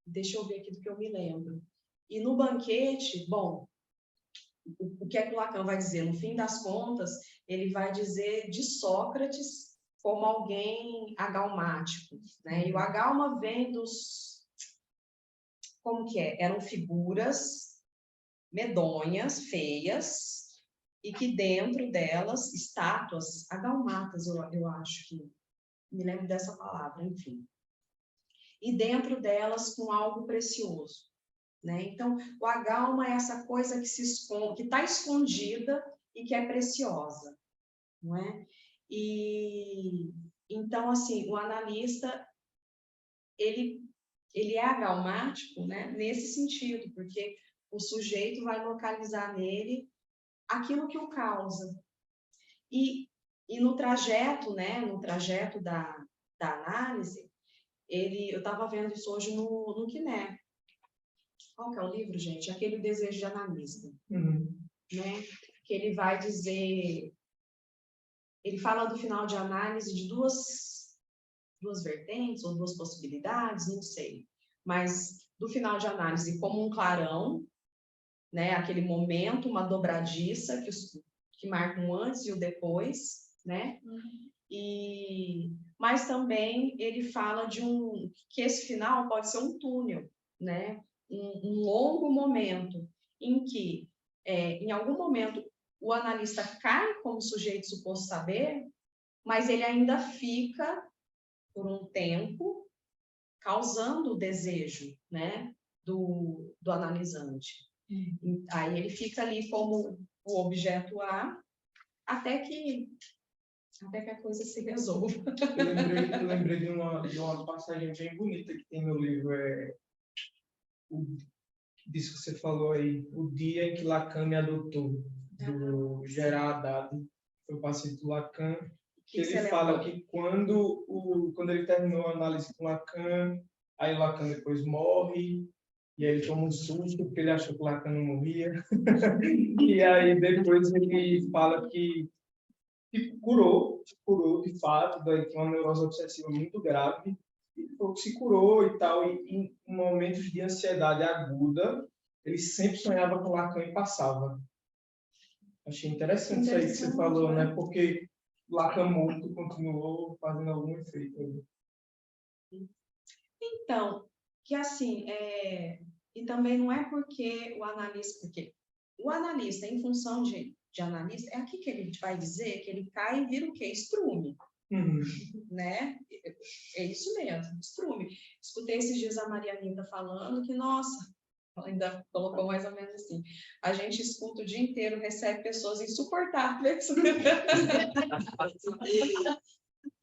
Deixa eu ver aqui do que eu me lembro. E no banquete, bom, o que é que o Lacan vai dizer? No fim das contas, ele vai dizer de Sócrates como alguém agalmático, né? E o agalma vem como que é? Eram figuras medonhas, feias, e que dentro delas, estátuas agalmatas, eu acho que, me lembro dessa palavra, enfim. e dentro delas com algo precioso, né? Então, o agalma é essa coisa que se esconde, que está escondida e que é preciosa, não é? E então, assim, o analista ele é agalmático, né? Nesse sentido, porque o sujeito vai localizar nele aquilo que o causa. E no trajeto, né? No trajeto da análise, eu estava vendo isso hoje no Quiné. Qual que é o livro, gente? Aquele Desejo de Analista. Né? Que ele vai dizer... Ele fala do final de análise de duas vertentes, ou duas possibilidades, não sei. Mas do final de análise como um clarão, né? Aquele momento, uma dobradiça que marca um antes e o depois, né? Mas também ele fala que esse final pode ser um túnel, né? Um longo momento em que, em algum momento, o analista cai como sujeito suposto saber, mas ele ainda fica, por um tempo, causando o desejo, né? do analisante. Aí ele fica ali como o objeto A, até que a coisa se resolva. Eu lembrei de uma passagem bem bonita que tem no livro, disso que você falou aí, O Dia em que Lacan me adotou, do Gerard Haddad. Eu passei do Lacan. Ele fala que quando ele terminou a análise com Lacan, aí Lacan depois morre, e aí ele toma um susto, porque ele achou que Lacan não morria. E aí depois ele fala que curou de fato, daí tinha uma neurose obsessiva muito grave, e falou que se curou e tal, e em momentos de ansiedade aguda, ele sempre sonhava com Lacan e passava. Achei interessante isso aí que você falou, né? Porque Lacan morto continuou fazendo algum efeito ali. Então, que assim, e também não é porque o analista, em função de analista, é aqui que ele vai dizer que ele cai e vira o quê? Estrume. Né? É isso mesmo, estrume. Escutei esses dias a Maria Linda falando que, nossa, ela ainda colocou mais ou menos assim, a gente escuta o dia inteiro, recebe pessoas insuportáveis.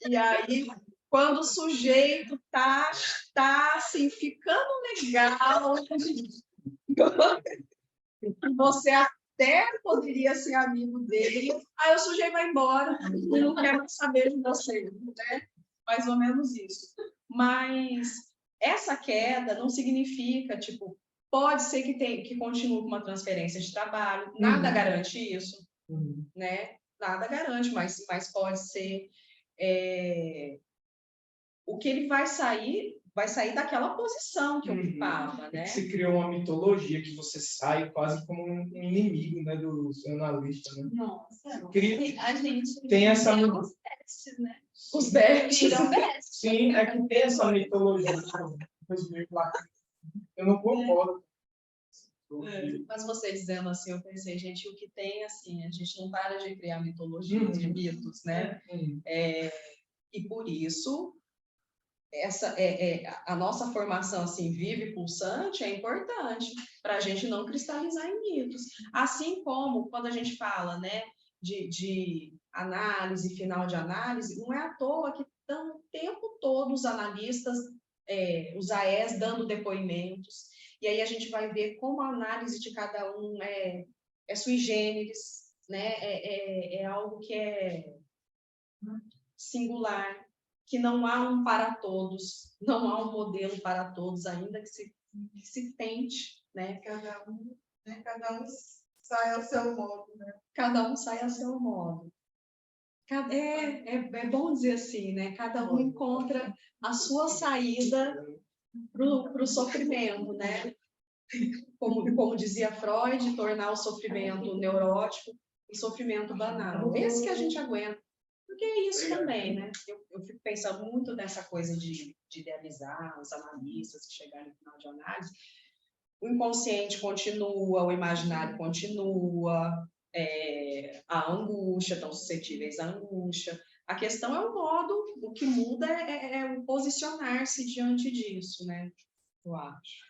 E aí, quando o sujeito tá assim, ficando legal, você até poderia ser amigo dele, aí o sujeito vai embora e não quer mais saber de você, né? Mais ou menos isso. Mas essa queda não significa, tipo, pode ser que continue com uma transferência de trabalho, nada garante isso, né? Nada garante, mas pode ser. O que ele vai sair daquela posição que ocupava, né? Se criou uma mitologia que você sai quase como um inimigo, né, do analista, né? Nossa, a gente tem essa os testes, né? Os testes. Sim, é que tem essa mitologia. Eu não concordo. Mas você dizendo assim, eu pensei, gente, o que tem, assim, a gente não para de criar mitologias, de mitos, né? E por isso, a nossa formação, assim, viva e pulsante é importante para a gente não cristalizar em mitos. Assim como, quando a gente fala, né, de análise, final de análise, não é à toa que estão o tempo todo os analistas, os AES, dando depoimentos. E aí a gente vai ver como a análise de cada um é sui generis, né? É algo que é singular, que não há um para todos, não há um modelo para todos, ainda que se tente, né? Cada um sai ao seu modo, né? Cada um sai ao seu modo. É bom dizer assim, né? Cada um encontra a sua saída para o sofrimento, né? Como dizia Freud, tornar o sofrimento neurótico um sofrimento banal. Esse que a gente aguenta. Porque é isso também, né? Eu fico pensando muito nessa coisa de idealizar os analistas que chegaram no final de análise. O inconsciente continua, o imaginário continua, a angústia, estão suscetíveis à angústia, A questão é o modo, o que muda é o posicionar-se diante disso, né? Eu acho.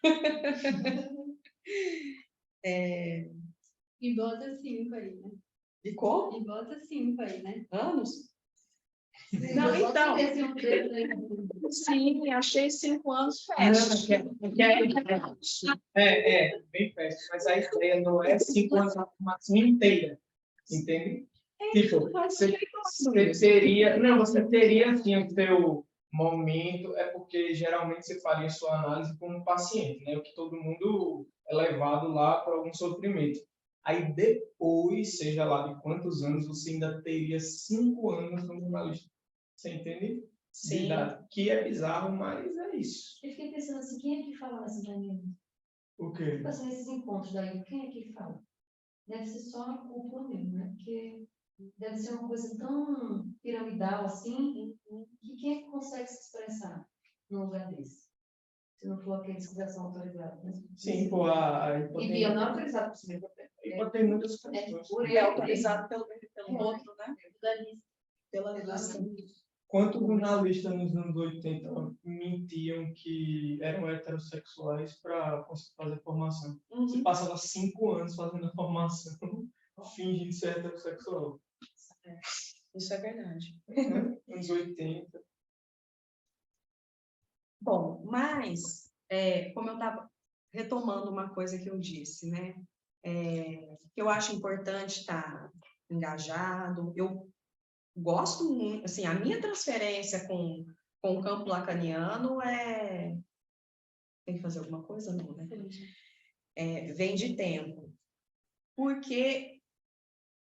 E bota 5 aí, né? E como? E bota 5 aí, né? Anos? Sim, Não, eu então. gosto desse um dedo aí. Sim, achei 5 anos Não, fast. bem fácil. Mas a ideia não é 5 anos a formação inteira, entende? Tipo, você teria, não, você teria assim o seu momento, é porque geralmente você faria sua análise com um paciente, né? O que todo mundo é levado lá para algum sofrimento. Aí depois, seja lá de quantos anos, você ainda teria 5 anos como analista. Você entende? Sim. Que é bizarro, mas é isso. Eu fiquei pensando assim, quem é que fala assim também? O quê? Tipo assim, nesses encontros daí, quem é que fala? Deve ser só a cúpula mesmo, né? Porque deve ser uma coisa tão piramidal assim, que quem é que consegue se expressar num lugar desse? Se não for aqueles que já são autorizados, né? Sim, pô, a E pior, não é autorizado por cima. tem muitas É questões. por E ele é autorizado pelo outro, né? Da lista. Pela lista. Quantos jornalistas nos anos 80 mentiam que eram heterossexuais para conseguir fazer formação? Você Uhum. passava 5 anos fazendo a formação, fingindo ser heterossexual. Isso é verdade. Né? Anos 80. Bom, mas, como eu estava retomando uma coisa que eu disse, né? Que eu acho importante estar engajado. Eu gosto muito, assim, a minha transferência com o campo lacaniano tem que fazer alguma coisa? Não, né? Vem de tempo. Porque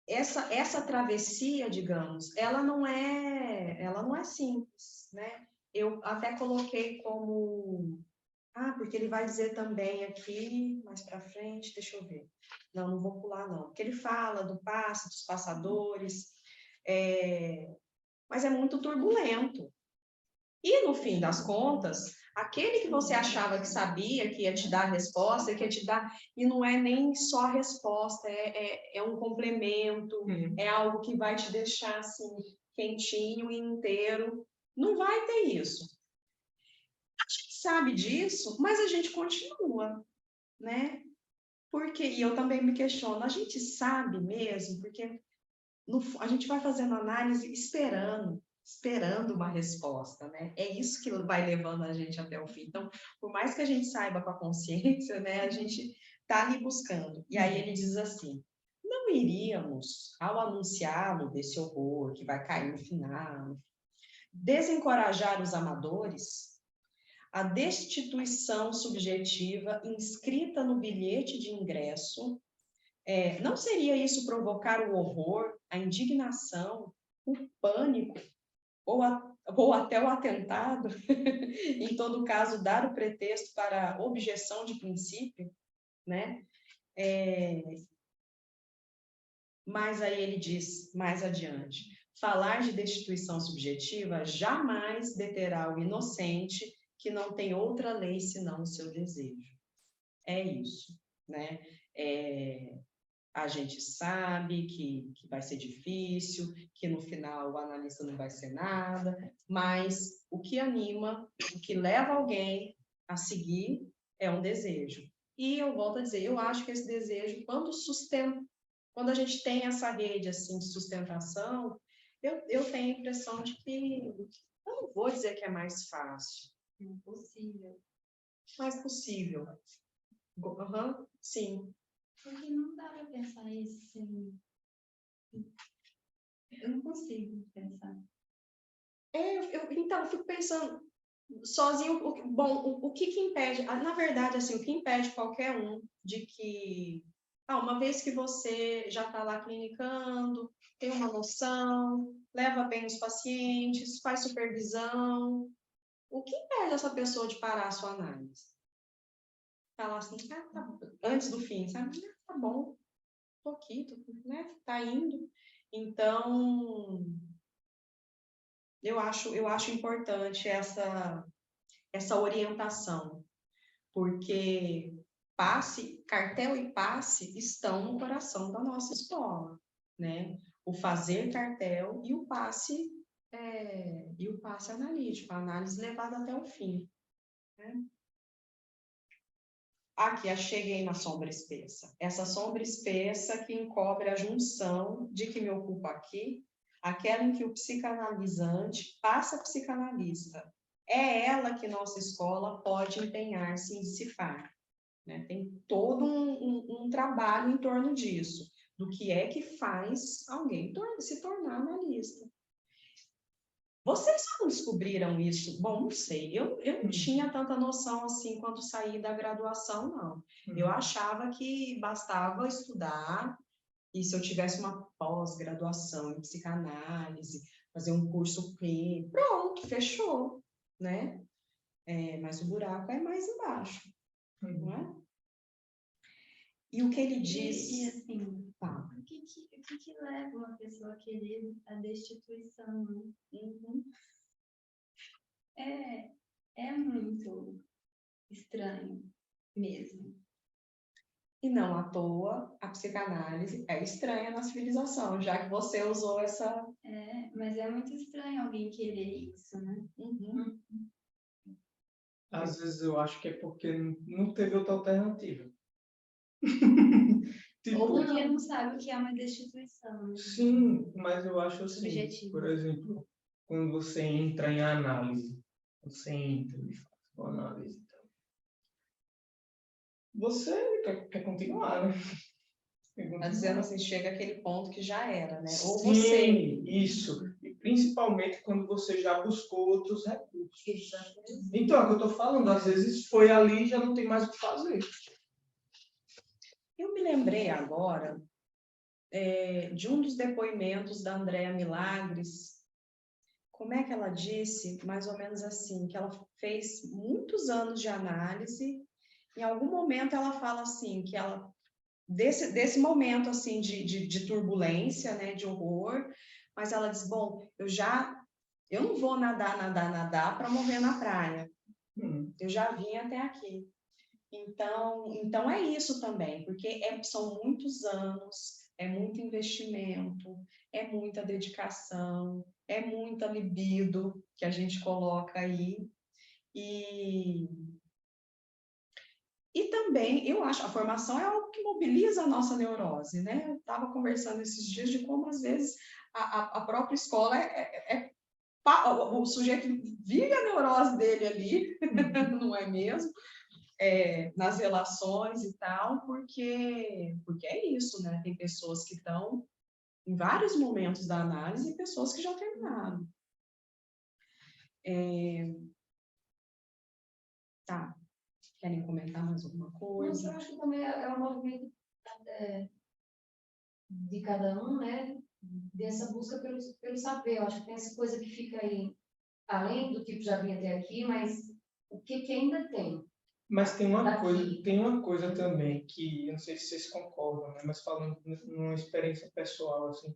essa travessia, digamos, ela não é simples, né? Eu até coloquei como... porque ele vai dizer também aqui, mais para frente, deixa eu ver. Não vou pular, não. Porque ele fala do passe, dos passadores, mas é muito turbulento. E, no fim das contas, aquele que você achava que sabia, que ia te dar a resposta, que ia te dar... E não é nem só a resposta, é um complemento, é algo que vai te deixar, assim, quentinho e inteiro. Não vai ter isso. A gente sabe disso, mas a gente continua, né? E eu também me questiono, a gente sabe mesmo? Porque a gente vai fazendo análise esperando uma resposta, né? É isso que vai levando a gente até o fim. Então, por mais que a gente saiba com a consciência, né, a gente está ali buscando. E aí ele diz assim: não iríamos, ao anunciá-lo desse horror que vai cair no final, desencorajar os amadores? A destituição subjetiva inscrita no bilhete de ingresso, não seria isso provocar o horror, a indignação, o pânico, ou até o atentado? Em todo caso, dar o pretexto para a objeção de princípio, né? Mas aí ele diz, mais adiante, falar de destituição subjetiva jamais deterá o inocente que não tem outra lei senão o seu desejo. É isso, né? A gente sabe que vai ser difícil, que no final o analista não vai ser nada, mas o que anima, o que leva alguém a seguir é um desejo. E eu volto a dizer, eu acho que esse desejo, quando a gente tem essa rede assim, de sustentação, eu tenho a impressão de que, eu não vou dizer que é mais fácil. Impossível. Mais possível. Sim. Porque não dá para pensar isso sem... Eu não consigo pensar. Então, eu fico pensando, sozinho, o que impede? Na verdade, assim, o que impede qualquer um de que, uma vez que você já está lá clinicando, tem uma noção, leva bem os pacientes, faz supervisão, o que impede essa pessoa de parar a sua análise? Falar assim, tá, antes do fim, sabe? Tá bom, tô aqui, né? Tá indo. Então, eu acho importante essa orientação, porque cartel e passe estão no coração da nossa escola, né? O fazer cartel e o passe e o passe analítico, a análise levada até o fim, né? Aqui, eu cheguei na sombra espessa. Essa sombra espessa que encobre a junção de que me ocupa aqui, aquela em que o psicanalizante passa a psicanalista. É ela que nossa escola pode empenhar-se em decifrar, né? Tem todo um trabalho em torno disso, do que é que faz alguém se tornar analista. Vocês só não descobriram isso? Bom, não sei. Eu não tinha tanta noção assim quando saí da graduação, não. Eu achava que bastava estudar, e se eu tivesse uma pós-graduação em psicanálise, fazer um curso P, pronto, fechou, né? Mas o buraco é mais embaixo, não é? E o que ele diz... E assim, Tá. o que leva uma pessoa a querer a destituição, né? Uhum. É muito estranho mesmo. E não à toa, a psicanálise é estranha na civilização, já que você usou essa... Mas é muito estranho alguém querer isso, né? Uhum. Às vezes eu acho que é porque não teve outra alternativa. Tipo, Ou porque não sabe o que é uma destituição, né? sim, mas eu acho assim, Subjetivo. por exemplo, quando você entra em análise, você entra e faz uma análise, então, você quer continuar, né? Tá dizendo assim, chega aquele ponto que já era, né? Ou Sim, você... isso. E principalmente quando você já buscou outros recursos. Então, é o que eu estou falando, às vezes foi ali e já não tem mais o que fazer. Eu me lembrei agora de um dos depoimentos da Andréa Milagres. Como é que ela disse? Mais ou menos assim, que ela fez muitos anos de análise. Em algum momento ela fala assim, que ela... Desse momento, assim, de turbulência, né, de horror, mas ela diz, bom, eu não vou nadar para morrer na praia. Eu já vim até aqui. Então é isso também, porque são muitos anos, é muito investimento, é muita dedicação, é muita libido que a gente coloca aí. E também, eu acho, a formação é algo que mobiliza a nossa neurose, né? Eu estava conversando esses dias de como, às vezes, a própria escola o sujeito vive a neurose dele ali, não é mesmo? Nas relações e tal, porque é isso, né? Tem pessoas que estão em vários momentos da análise e pessoas que já terminaram. Tá. Querem comentar mais alguma Mas coisa? eu acho que também é um movimento de cada um, né? Dessa busca pelo saber. Eu acho que tem essa coisa que fica aí, além do que já vinha até aqui, mas o que ainda tem? Mas tem uma Daqui. coisa também que, eu não sei se vocês concordam, né? Mas falando numa experiência pessoal, assim,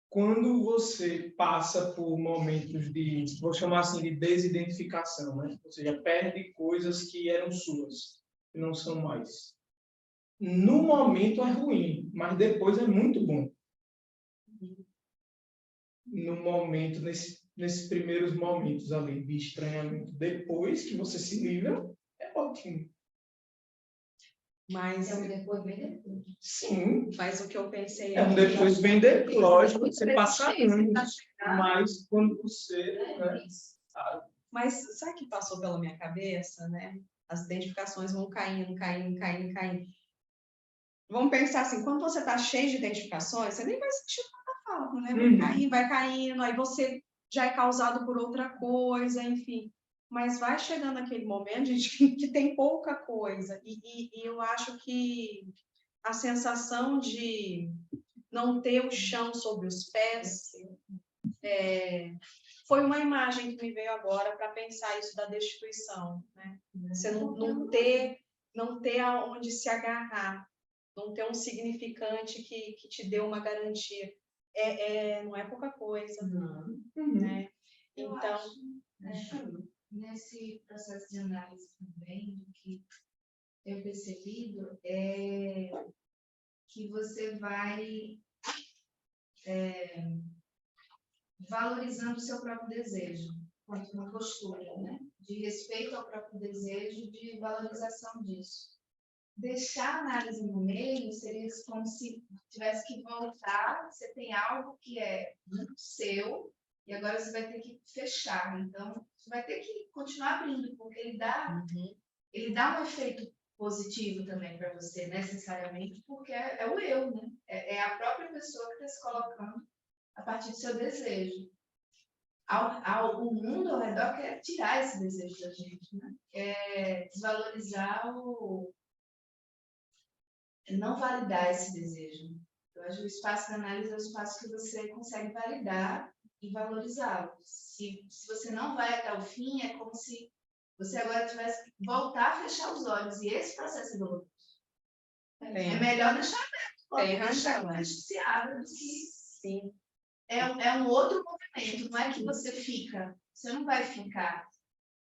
quando você passa por momentos de, vou chamar assim, de desidentificação, né? Ou seja, perde coisas que eram suas, que não são mais. No momento é ruim, mas depois é muito bom. No momento, nesses primeiros momentos ali de estranhamento, depois que você se livra, é ótimo. Mas, É um depois bem depois. Sim, mas o que eu pensei é um aqui... depois bem depois. Lógico, você passa anos, Tá mas quando você... né, Mas sabe o que passou pela minha cabeça, né? As identificações vão caindo, caindo, caindo, caindo. Vamos pensar assim, quando você está cheio de identificações, você nem vai sentir tanta falta, né? Vai caindo, aí você já é causado por outra coisa, enfim. Mas vai chegando aquele momento, gente, que tem pouca coisa. E eu acho que a sensação de não ter o chão sobre os pés foi uma imagem que me veio agora para pensar isso da destituição, né? Você não ter aonde se agarrar, não ter um significante que te dê uma garantia. Não é pouca coisa, né? Então, nesse processo de análise também, o que eu percebido é que você vai valorizando o seu próprio desejo, quanto uma postura, né? De respeito ao próprio desejo, de valorização disso. Deixar a análise no meio seria como se tivesse que voltar, você tem algo que é muito seu, e agora você vai ter que fechar. Então, você vai ter que continuar abrindo, porque ele dá um efeito positivo também para você, necessariamente, porque é o eu, né? É a própria pessoa que está se colocando a partir do seu desejo. O mundo ao redor quer tirar esse desejo da gente, né? Quer desvalorizar não validar esse desejo. Eu acho que o espaço de análise é o espaço que você consegue validar e valorizá-lo. Se você não vai até o fim, é como se você agora tivesse que voltar a fechar os olhos. E esse processo é doloroso. É melhor deixar aberto, deixar mais se abre do que... Sim. É um outro movimento, não é que você fica, você não vai ficar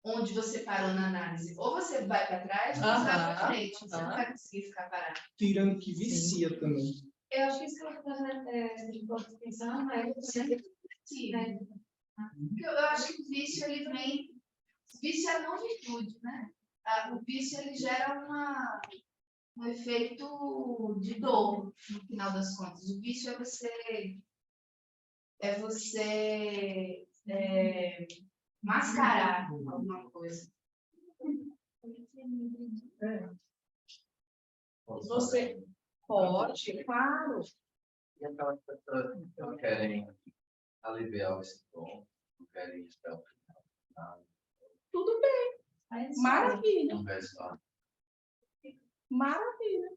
onde você parou na análise. Ou você vai para trás, ou você vai para frente. Você não vai conseguir ficar parado. Tirando que vicia também. Eu acho que isso que ela está pensando é porque eu acho que o vício, ele vem... O vício é a não virtude, né? O vício, ele gera um efeito de dor, no final das contas. O vício é você mascarar alguma coisa. Você pode, claro. E aquelas pessoas que não querem aliviar o sintoma, não querem esperar o final. Tudo bem. Maravilha. Não vai só. Maravilha.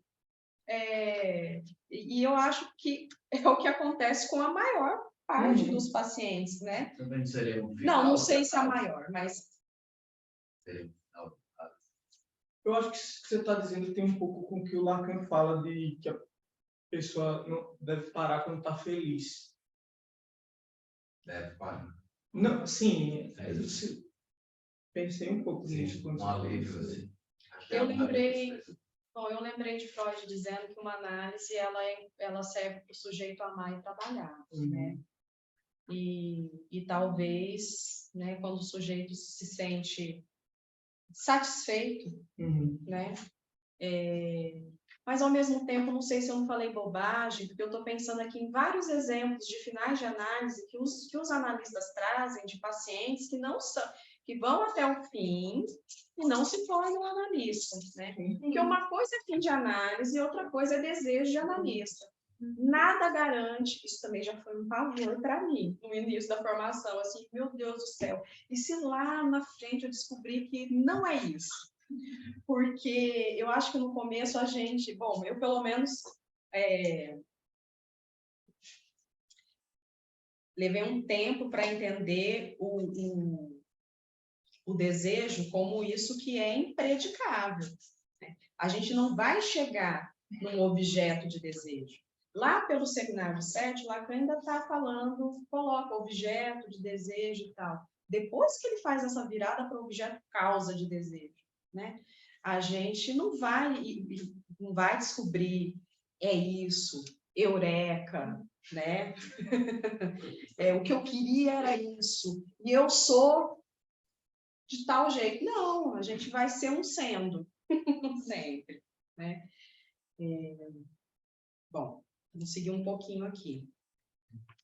E eu acho que é o que acontece com a maior parte dos pacientes, né? Também seria um final. Não sei se é a maior, mas... Seria um final. Eu acho que o que você está dizendo tem um pouco com o que o Lacan fala de que a pessoa não deve parar quando está feliz. Deve parar. Não, sim, pensei um pouco Sim, nisso. um alívio, assim. Eu lembrei de Freud dizendo que uma análise ela serve para o sujeito amar e trabalhar, né? E talvez, né, quando o sujeito se sente satisfeito, né? Mas ao mesmo tempo, não sei se eu não falei bobagem, porque eu estou pensando aqui em vários exemplos de finais de análise que os analistas trazem de pacientes que não são, que vão até o fim e não se tornam analistas, né? Porque uma coisa é fim de análise e outra coisa é desejo de analista. Nada garante, isso também já foi um pavor para mim, no início da formação, assim, meu Deus do céu, e se lá na frente eu descobrir que não é isso? Porque eu acho que no começo a gente, bom, eu pelo menos levei um tempo para entender o desejo como isso que é impredicável, né? A gente não vai chegar num objeto de desejo. Lá pelo seminário 7, Lacan ainda está falando, coloca objeto de desejo e tal. Depois que ele faz essa virada para o objeto causa de desejo, né? A gente não vai descobrir, é isso, eureka, né? O que eu queria era isso, e eu sou de tal jeito. Não, a gente vai ser um sendo, sempre, né? Bom, vou seguir um pouquinho aqui.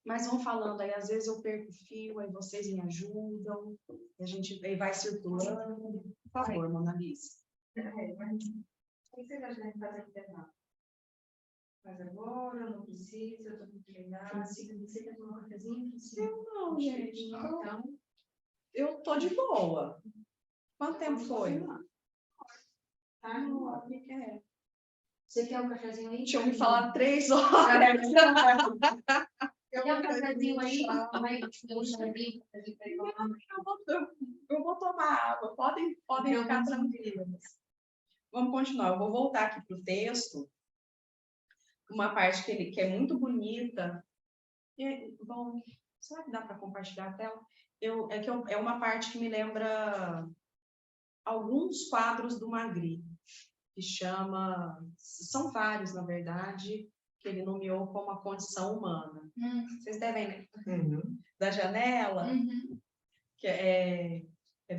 Mas vão falando aí, às vezes eu perco o fio, aí vocês me ajudam, a gente vai circulando. Por favor, Mona Lisa. O que você acha de fazer intervalo? Faz agora, não precisa, eu estou com treinado. Você quer tomar um cafezinho? Eu não, gente. Então, eu tô de boa. Quanto tempo foi? Tá, não. Você quer um cafezinho aí? Tinha me falado 3 horas. Quer um cafezinho aí? Eu vou tomar água. Podem ficar tranquilos. Vamos continuar. Eu vou voltar aqui para o texto. Uma parte que é muito bonita. Bom, será que dá para compartilhar a tela? É uma parte que me lembra alguns quadros do Magritte, que chama... São vários, na verdade, que ele nomeou como a condição humana. Vocês devem ler. Uhum. Da janela, Uhum. que é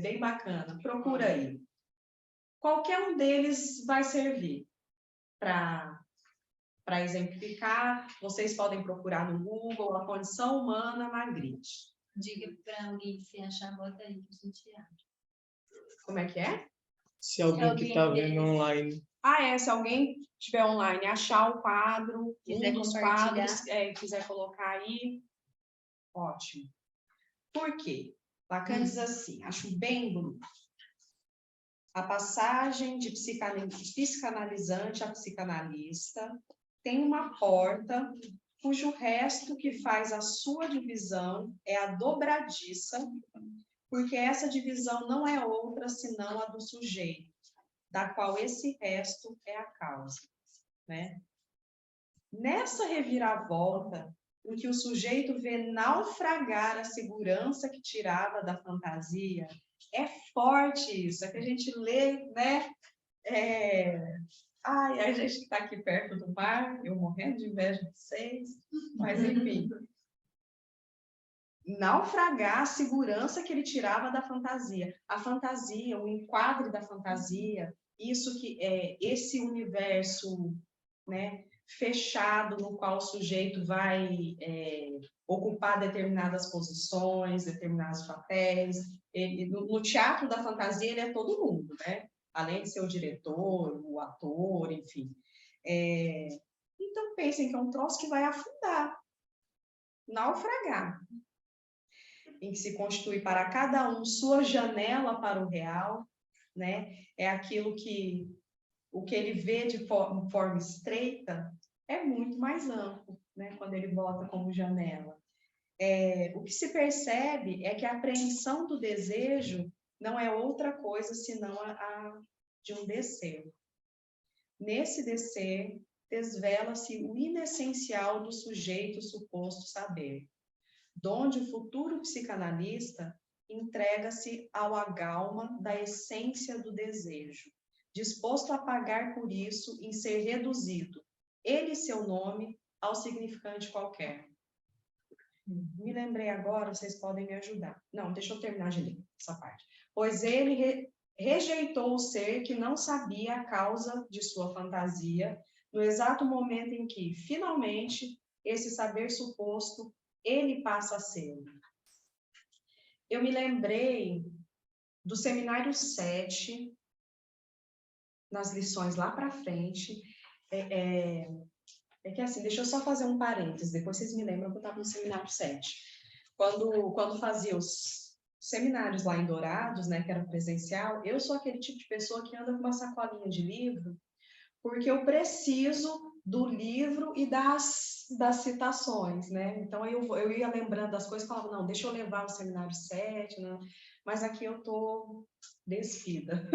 bem bacana. Procura aí. Qualquer um deles vai servir para exemplificar. Vocês podem procurar no Google a condição humana Magritte. Diga para alguém se achar, bota aí que a gente acha. Como é que é? Se alguém que está vendo online Se alguém estiver online, achar o quadro, Quiser um dos compartilhar. quadros, quiser colocar aí, ótimo. Por quê? Lacan diz assim, acho bem bonito. A passagem de psicanalizante a psicanalista tem uma porta cujo resto que faz a sua divisão é a dobradiça, porque essa divisão não é outra senão a do sujeito, da qual esse resto é a causa, né? Nessa reviravolta, em que o sujeito vê naufragar a segurança que tirava da fantasia, é forte isso, é que a gente lê, né? A gente está aqui perto do mar, eu morrendo de inveja de vocês, mas enfim. Naufragar a segurança que ele tirava da fantasia. A fantasia, o enquadre da fantasia, isso que é esse universo, né, fechado no qual o sujeito vai ocupar determinadas posições, determinados papéis. No teatro da fantasia ele é todo mundo, né? Além de ser o diretor, o ator, enfim. Então pensem que é um troço que vai afundar, naufragar, em que se constitui para cada um sua janela para o real, né? É aquilo que o que ele vê de forma estreita é muito mais amplo, né? Quando ele bota como janela. O que se percebe é que a apreensão do desejo não é outra coisa senão a de um descer. Nesse descer, desvela-se o inessencial do sujeito suposto saber, donde o futuro psicanalista entrega-se ao agalma da essência do desejo, disposto a pagar por isso em ser reduzido, ele e seu nome, ao significante qualquer. Me lembrei agora, vocês podem me ajudar. Não, deixa eu terminar de ler essa parte. Pois ele rejeitou o ser que não sabia a causa de sua fantasia, no exato momento em que, finalmente, esse saber suposto, ele passa a ser. Eu me lembrei do seminário 7, nas lições lá para frente, que assim, deixa eu só fazer um parênteses, depois vocês me lembram que eu estava no seminário 7. Quando fazia os seminários lá em Dourados, né, que era presencial, eu sou aquele tipo de pessoa que anda com uma sacolinha de livro, porque eu preciso do livro e das citações, né? Então eu ia lembrando das coisas e falava, não, deixa eu levar o seminário 7, né? Mas aqui eu tô despida.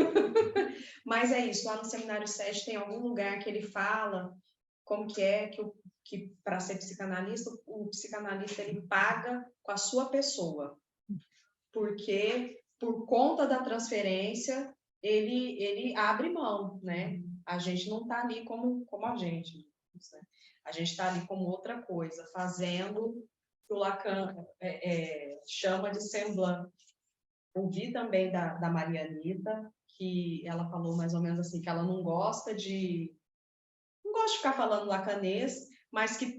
Mas é isso, lá no seminário 7 tem algum lugar que ele fala como que é que para ser psicanalista, o psicanalista ele paga com a sua pessoa, porque por conta da transferência ele abre mão, né? A gente não está ali como a gente, né? A gente está ali como outra coisa, fazendo o que o Lacan chama de semblant. Ouvi também da Marianita, que ela falou mais ou menos assim, que ela não gosta de ficar falando lacanês, mas que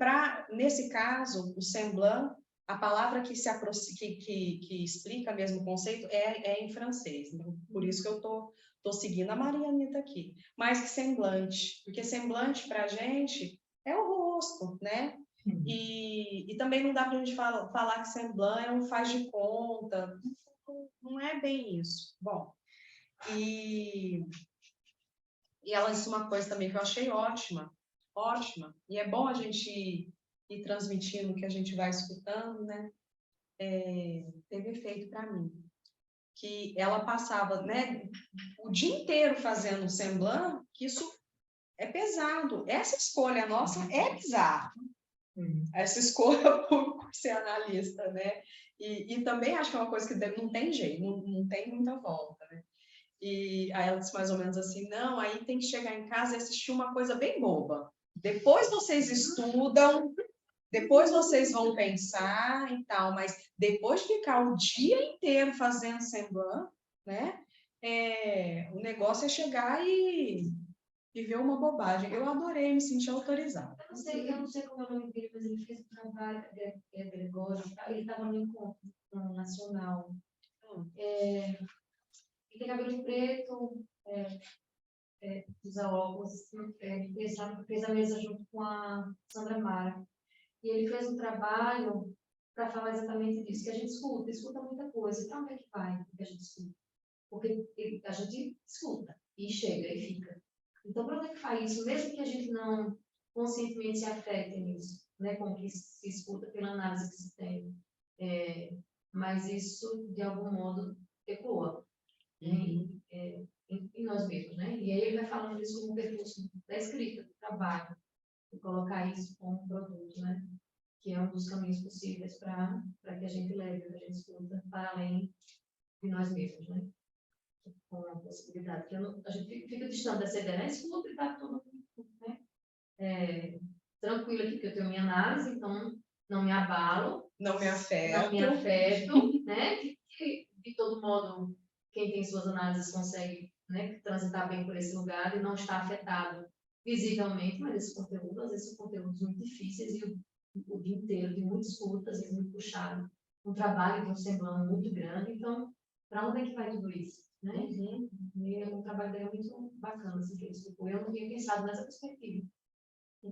nesse caso, o semblant, a palavra que que explica mesmo o conceito é em francês. Então, por isso que eu tô seguindo a Marianita aqui. Mais que semblante, porque semblante para a gente é o rosto, né? E também não dá para a gente falar que semblant é um faz de conta. Não é bem isso. Bom, e ela disse uma coisa também que eu achei ótima, e é bom a gente ir transmitindo o que a gente vai escutando, né? Teve efeito para mim. Que ela passava, né, o dia inteiro fazendo semblant, que isso é pesado. Essa escolha nossa é bizarra. Essa escolha por ser analista, né? E também acho que é uma coisa que não tem jeito, não tem muita volta, né? E aí ela disse mais ou menos assim, não, aí tem que chegar em casa e assistir uma coisa bem boba. depois vocês estudam, depois vocês vão pensar e tal, mas depois de ficar o dia inteiro fazendo Semblant, né? O negócio é chegar e ver uma bobagem. Eu adorei, me senti autorizada. Eu não sei como é o nome dele, mas ele fez um trabalho, Gregório, ele estava no encontro nacional. Ele tem cabelo preto, usa óculos, fez a mesa junto com a Sandra Mara. E ele fez um trabalho para falar exatamente disso, que a gente escuta muita coisa. Para onde é que vai que a gente escuta? Porque a gente escuta e chega e fica. Então, para onde é que faz isso? Mesmo que a gente não conscientemente se afete nisso, né, com o que se escuta pela análise que se tem. Mas isso, de algum modo, ecoa em nós mesmos, né? E aí ele vai falando isso como percurso da escrita, do trabalho, e colocar isso como produto, né? Que é um dos caminhos possíveis para que a gente leve, que a gente escuta para além de nós mesmos, né? Com a possibilidade. Que a gente fica distante dessa ideia, né? Escuta e está tudo, né? Tranquilo aqui, porque eu tenho minha análise, então não me abalo. Não me afeto. Não me afeto, né? De todo modo, quem tem suas análises consegue, né, transitar bem por esse lugar e não está afetado visivelmente, mas esse conteúdo, às vezes, são conteúdos muito difíceis e o dia inteiro de muitas escutas e muito puxado, um trabalho de um semblante muito grande. Então, para onde é que vai tudo isso? Né? E o trabalho dele é muito bacana, assim, que ele explicou. Eu não tinha pensado nessa perspectiva,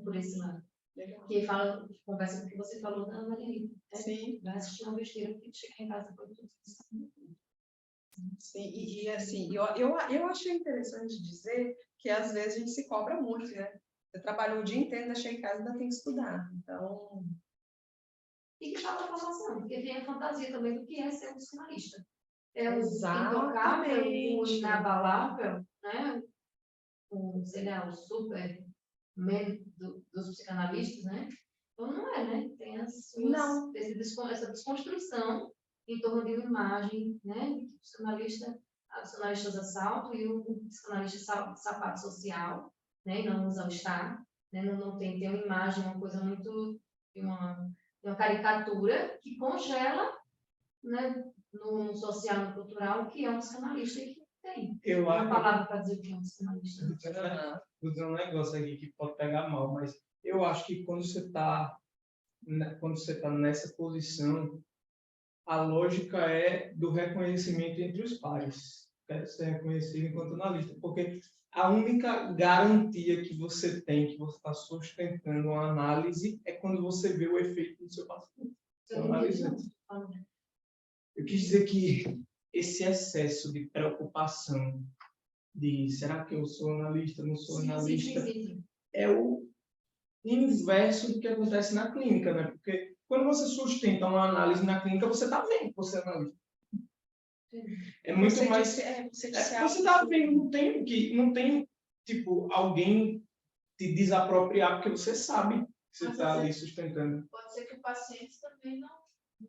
por esse lado. Legal. Que fala, conversa com o que você falou da Mariana. Sim. Vai assistir uma besteira, porque chegar em casa depois tudo isso. Sim, e assim, eu achei interessante dizer que às vezes a gente se cobra muito, né? Você trabalhou o dia inteiro, ainda chega em casa e ainda tem que estudar. Então. E que falta formação, porque tem a fantasia também do que é ser um psicanalista. É um Exatamente. intocável, um inabalável, né? Sei lá, o super dos psicanalistas, né? Então não é, né? Tem essa desconstrução em torno de uma imagem, né? De psicanalistas assalto e o psicanalista sapato social, né? E não usa o estar, né? Não tem uma imagem, uma coisa muito de uma caricatura que congela, né? No social, no cultural, que é um psicanalista que tem. Uma palavra para dizer que é um psicanalista. Vou dizer um negócio aqui que pode pegar mal, mas eu acho que quando você está nessa posição, a lógica é do reconhecimento entre os pares. Quero ser reconhecido enquanto analista, porque a única garantia que você tem, que você está sustentando uma análise, é quando você vê o efeito do seu paciente. Seu analisante. Eu quis dizer que esse excesso de preocupação de será que eu sou analista, não sou analista, Sim. é o inverso do que acontece na clínica, né? Porque quando você sustenta uma análise na clínica, você está vendo que você é analista. É muito você mais... você está vendo, não tem tipo, alguém te desapropriar, porque você sabe que você está ali sustentando. Pode ser que o paciente também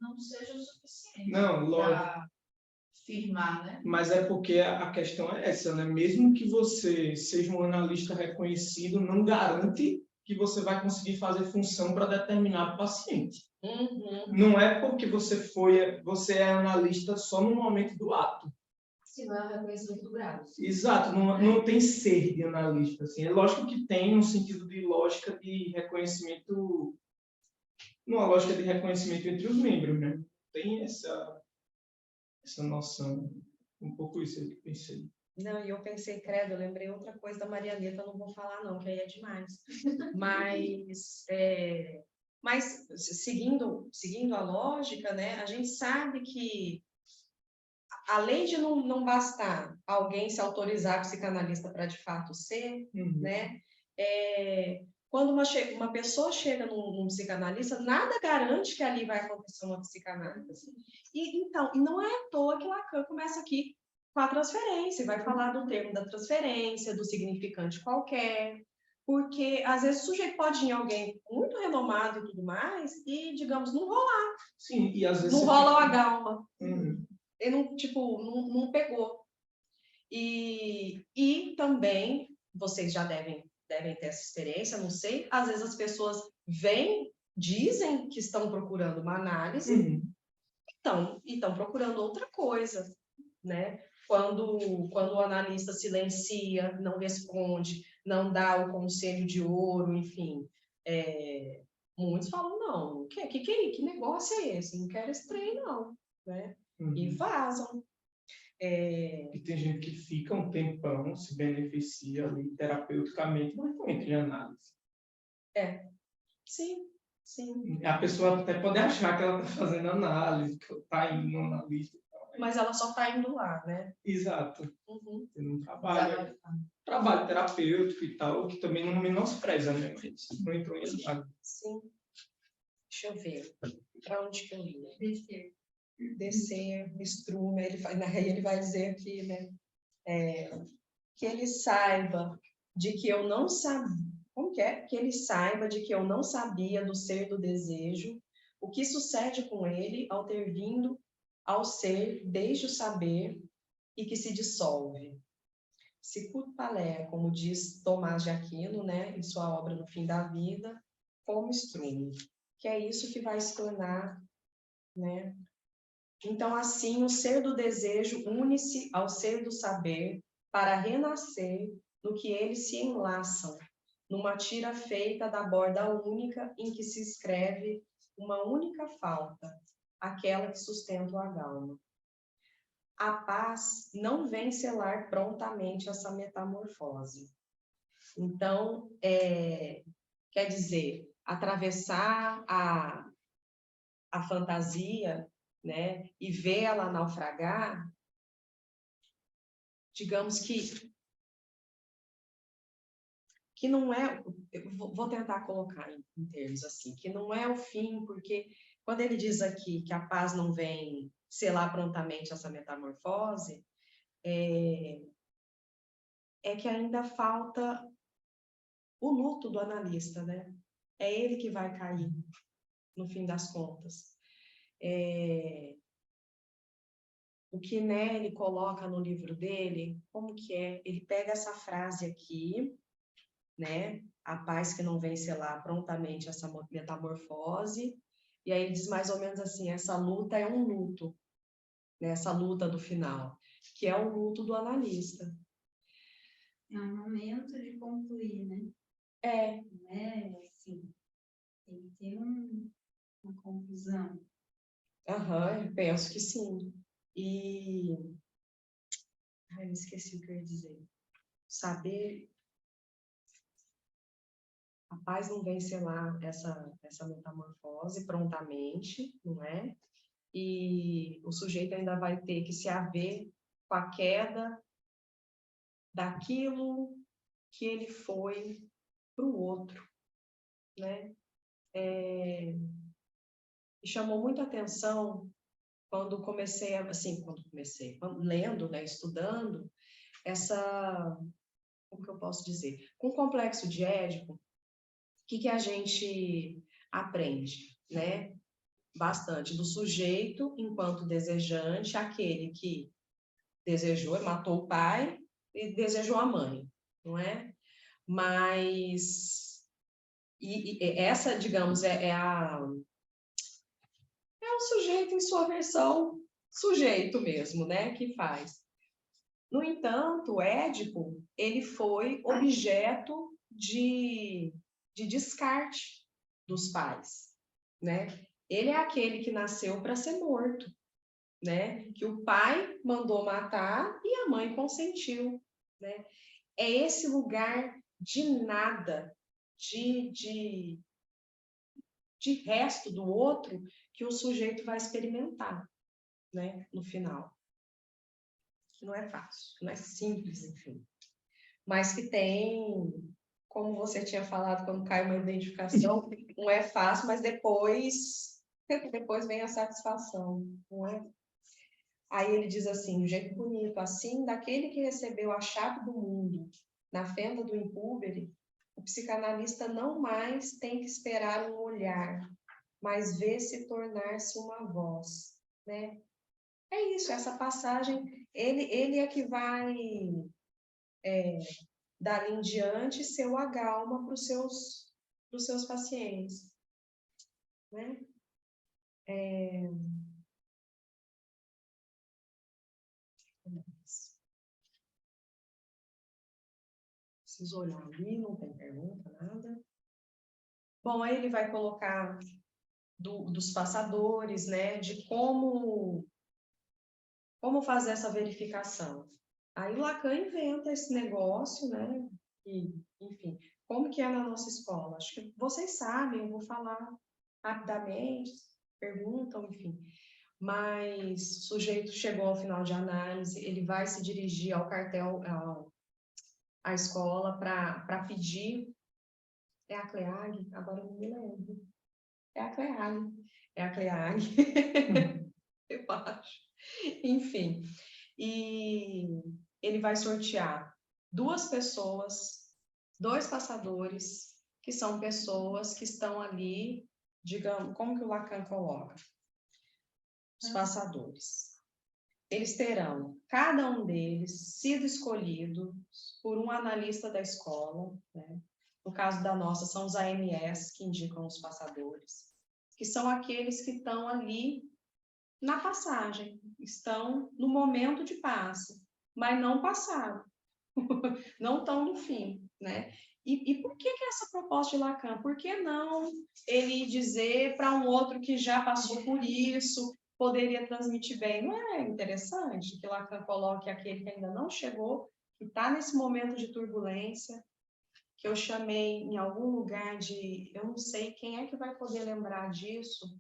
não seja o suficiente. Não, lógico. Firmar, né? Mas é porque a questão é essa, né? Mesmo que você seja um analista reconhecido, não garante que você vai conseguir fazer função para determinado paciente. Não é porque você é analista só no momento do ato. Se não é o reconhecimento do grau. Exato, não tem ser de analista. Assim. É lógico que tem um sentido de lógica de reconhecimento, uma lógica de reconhecimento entre os membros, né? Tem essa noção, um pouco isso aí que eu pensei. Não, e eu pensei, credo, eu lembrei outra coisa da Marianeta, eu não vou falar não, que aí é demais. Mas seguindo a lógica, né, a gente sabe que, além de não bastar alguém se autorizar psicanalista para de fato ser, né, quando uma pessoa chega num psicanalista, nada garante que ali vai acontecer uma psicanálise. E não é à toa que o Lacan começa aqui com a transferência, vai falar do termo da transferência, do significante qualquer, porque às vezes o sujeito pode ir em alguém muito renomado e tudo mais, e, digamos, não rolar. Sim, e às vezes não rola o agalma. Ele não pegou. E também, vocês já devem devem ter essa experiência, não sei. Às vezes as pessoas vêm, dizem que estão procurando uma análise, e estão procurando outra coisa, né? Quando o analista silencia, não responde, não dá o conselho de ouro, enfim, muitos falam, não, que negócio é esse? Não quero esse trem, não, né? E vazam. E tem gente que fica um tempão, se beneficia ali terapeuticamente, mas não entra em análise. Sim, sim. A pessoa até pode achar que ela está fazendo análise, que está indo no analista. Mas ela só está indo lá, né? Exato. Uhum. Tem um trabalho terapêutico e tal, que também não menospreza, né? Mas não entrou em análise. Sim. Deixa eu ver. Para onde que eu ia? Descer. Descer, estruma, ele vai dizer aqui, né? Que ele saiba de que eu não sabia. Como que é? Que ele saiba de que eu não sabia do ser do desejo, o que sucede com ele ao ter vindo ao ser desde o saber e que se dissolve. Sicut palea, como diz Tomás de Aquino, né, em sua obra No Fim da Vida, como estrume, que é isso que vai se tornar, né? Então, assim, o ser do desejo une-se ao ser do saber para renascer no que eles se enlaçam, numa tira feita da borda única em que se escreve uma única falta, aquela que sustenta o agalma. A paz não vem selar prontamente essa metamorfose. Então, quer dizer, atravessar a fantasia, né, e ver ela naufragar, digamos que não é, eu vou tentar colocar em termos assim, que não é o fim, porque quando ele diz aqui que a paz não vem selar prontamente essa metamorfose, é que ainda falta o luto do analista, né? É ele que vai cair, no fim das contas. O que, né, ele coloca no livro dele, como que é? Ele pega essa frase aqui, né? A paz que não vem selar prontamente essa metamorfose, e aí ele diz mais ou menos assim, essa luta é um luto, né? Essa luta do final, que é o luto do analista. É um momento de concluir, né? Não é assim, tem que ter uma conclusão. Eu penso que sim. E... Ai, me esqueci o que eu ia dizer. Saber... A paz não vem selar essa metamorfose prontamente, não é? E o sujeito ainda vai ter que se haver com a queda daquilo que ele foi para o outro, né? E chamou muita atenção quando comecei, lendo, né, estudando, como que eu posso dizer? Com o complexo de Édipo, o que a gente aprende, né? Bastante do sujeito enquanto desejante, aquele que desejou, matou o pai e desejou a mãe, não é? Mas essa, digamos, é o sujeito em sua versão sujeito mesmo, né, que faz. No entanto, Édipo, ele foi objeto de descarte dos pais, né? Ele é aquele que nasceu para ser morto, né? Que o pai mandou matar e a mãe consentiu, né? É esse lugar de nada, de resto do outro que o sujeito vai experimentar, né? No final. Não é fácil, não é simples, enfim. Mas que tem, como você tinha falado quando cai uma identificação, não é fácil, mas depois vem a satisfação, não é? Aí ele diz assim, um jeito bonito, assim, daquele que recebeu a chave do mundo na fenda do impúbere, o psicanalista não mais tem que esperar um olhar, mas vê-se tornar-se uma voz, né? É isso, essa passagem, ele é que vai dali em diante, ser o agalma para os seus pacientes. Né? Preciso olhar ali, não tem pergunta, nada. Bom, aí ele vai colocar dos passadores, né, de como fazer essa verificação. Aí o Lacan inventa esse negócio, né, e, enfim, como que é na nossa escola? Acho que vocês sabem, eu vou falar rapidamente, perguntam, enfim. Mas o sujeito chegou ao final de análise, ele vai se dirigir ao cartel, à escola, para pedir. É a CLEAG? Agora eu não me lembro. É a CLEAG. É a CLEAG. Eu acho. Enfim. E ele vai sortear 2 pessoas, 2 passadores, que são pessoas que estão ali, digamos, como que o Lacan coloca? Os passadores. Eles terão, cada um deles, sido escolhido por um analista da escola, né? No caso da nossa, são os AMS que indicam os passadores, que são aqueles que estão ali na passagem, estão no momento de passe, mas não passaram, não estão no fim, né? E por que essa proposta de Lacan? Por que não ele dizer para um outro que já passou por isso, poderia transmitir bem? Não é interessante que Lacan coloque aquele que ainda não chegou, que está nesse momento de turbulência, que eu chamei em algum lugar de... Eu não sei quem é que vai poder lembrar disso,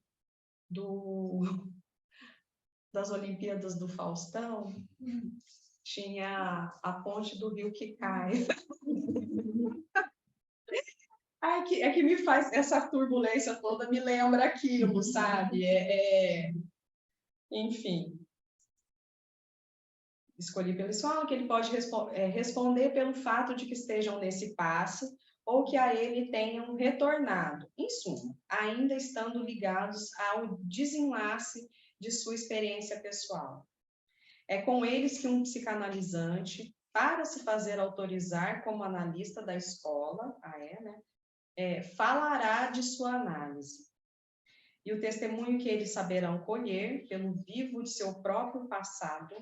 das Olimpíadas do Faustão, tinha a ponte do rio que cai. É que me faz, essa turbulência toda me lembra aquilo, sabe? Enfim. Escolhi pelo pessoal que ele pode responder pelo fato de que estejam nesse passe ou que a ele tenham retornado. Em suma, ainda estando ligados ao desenlace de sua experiência pessoal. É com eles que um psicanalizante, para se fazer autorizar como analista da escola, falará de sua análise. E o testemunho que eles saberão colher, pelo vivo de seu próprio passado,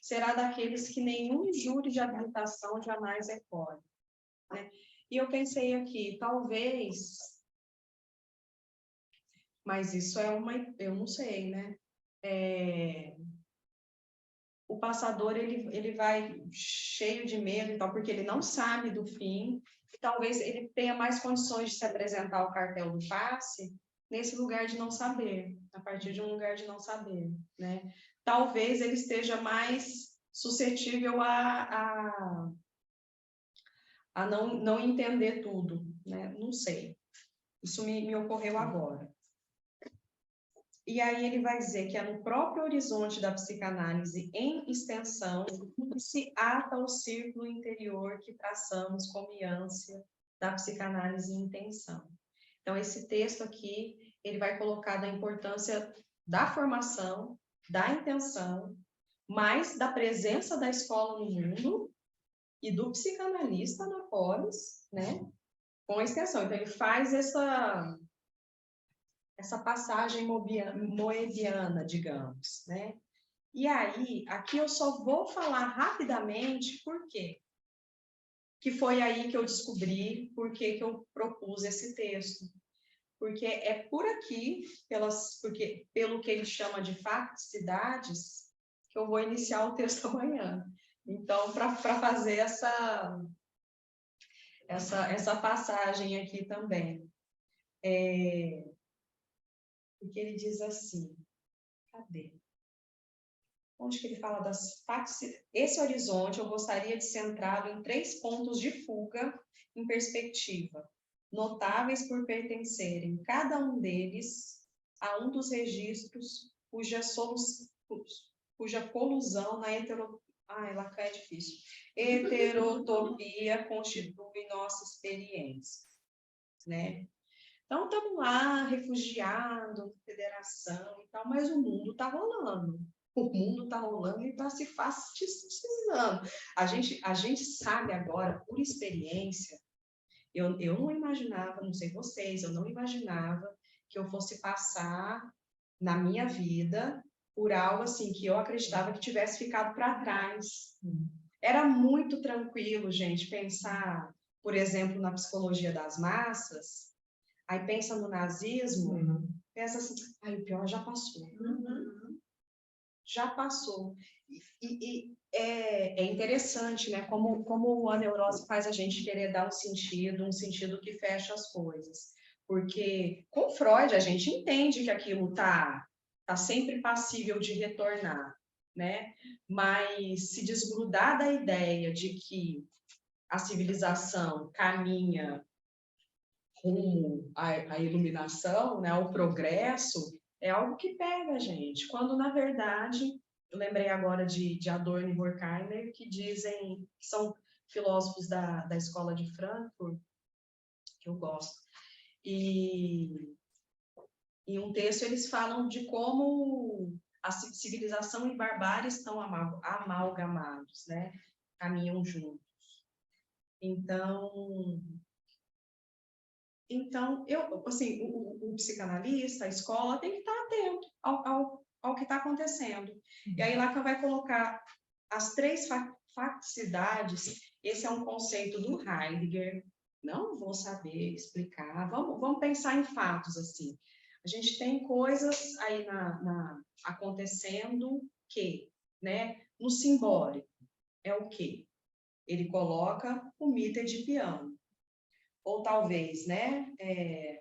será daqueles que nenhum júri de habilitação jamais recolhe. Né? E eu pensei aqui, talvez, mas isso eu não sei, né? O passador, ele vai cheio de medo e tal, porque ele não sabe do fim, e talvez ele tenha mais condições de se apresentar ao cartel do passe nesse lugar de não saber, a partir de um lugar de não saber, né? Talvez ele esteja mais suscetível a não entender tudo, né? Não sei. Isso me ocorreu agora. E aí ele vai dizer que é no próprio horizonte da psicanálise em extensão que se ata o círculo interior que traçamos como ânsia da psicanálise em intenção. Então, esse texto aqui, ele vai colocar da importância da formação, da intenção, mais da presença da escola no mundo e do psicanalista na polis, né? Com a extensão. Então, ele faz essa passagem moebiana, digamos, né? E aí, aqui eu só vou falar rapidamente por quê. Que foi aí que eu descobri por que eu propus esse texto. Porque é por aqui, pelo que ele chama de facticidades, que eu vou iniciar o texto amanhã. Então, para fazer essa passagem aqui também. Porque ele diz assim, cadê? Onde que ele fala das facticidades? Esse horizonte eu gostaria de centrá-lo em 3 pontos de fuga em perspectiva, notáveis por pertencerem, cada um deles, a um dos registros cuja colusão na Lacan é difícil. Heterotopia constitui nossa experiência, né? Então, estamos lá, refugiado, federação e tal, mas o mundo está rolando, O mundo está rolando e está se fastigizando. A gente sabe agora, por experiência, eu não imaginava, não sei vocês, eu não imaginava que eu fosse passar na minha vida por algo assim que eu acreditava que tivesse ficado para trás. Era muito tranquilo, gente, pensar, por exemplo, na psicologia das massas, aí pensa no nazismo, pensa assim, o pior já passou. Já passou. E é interessante, né? Como a neurose faz a gente querer dar um sentido que fecha as coisas. Porque com Freud a gente entende que aquilo tá sempre passível de retornar, né? Mas se desgrudar da ideia de que a civilização caminha rumo à iluminação, né, ao progresso, é algo que pega a gente, quando, na verdade, eu lembrei agora de Adorno e Horkheimer, que dizem, que são filósofos da escola de Frankfurt, que eu gosto, e em um texto eles falam de como a civilização e barbárie estão amalgamados, né, caminham juntos. Então, assim, o psicanalista, a escola, tem que estar atento ao que está acontecendo. E aí Lacan vai colocar as 3 facticidades. Esse é um conceito do Heidegger. Não vou saber explicar. Vamos pensar em fatos, assim. A gente tem coisas aí acontecendo que, né, no simbólico, é o quê? Ele coloca o mito edipiano. Ou talvez, né,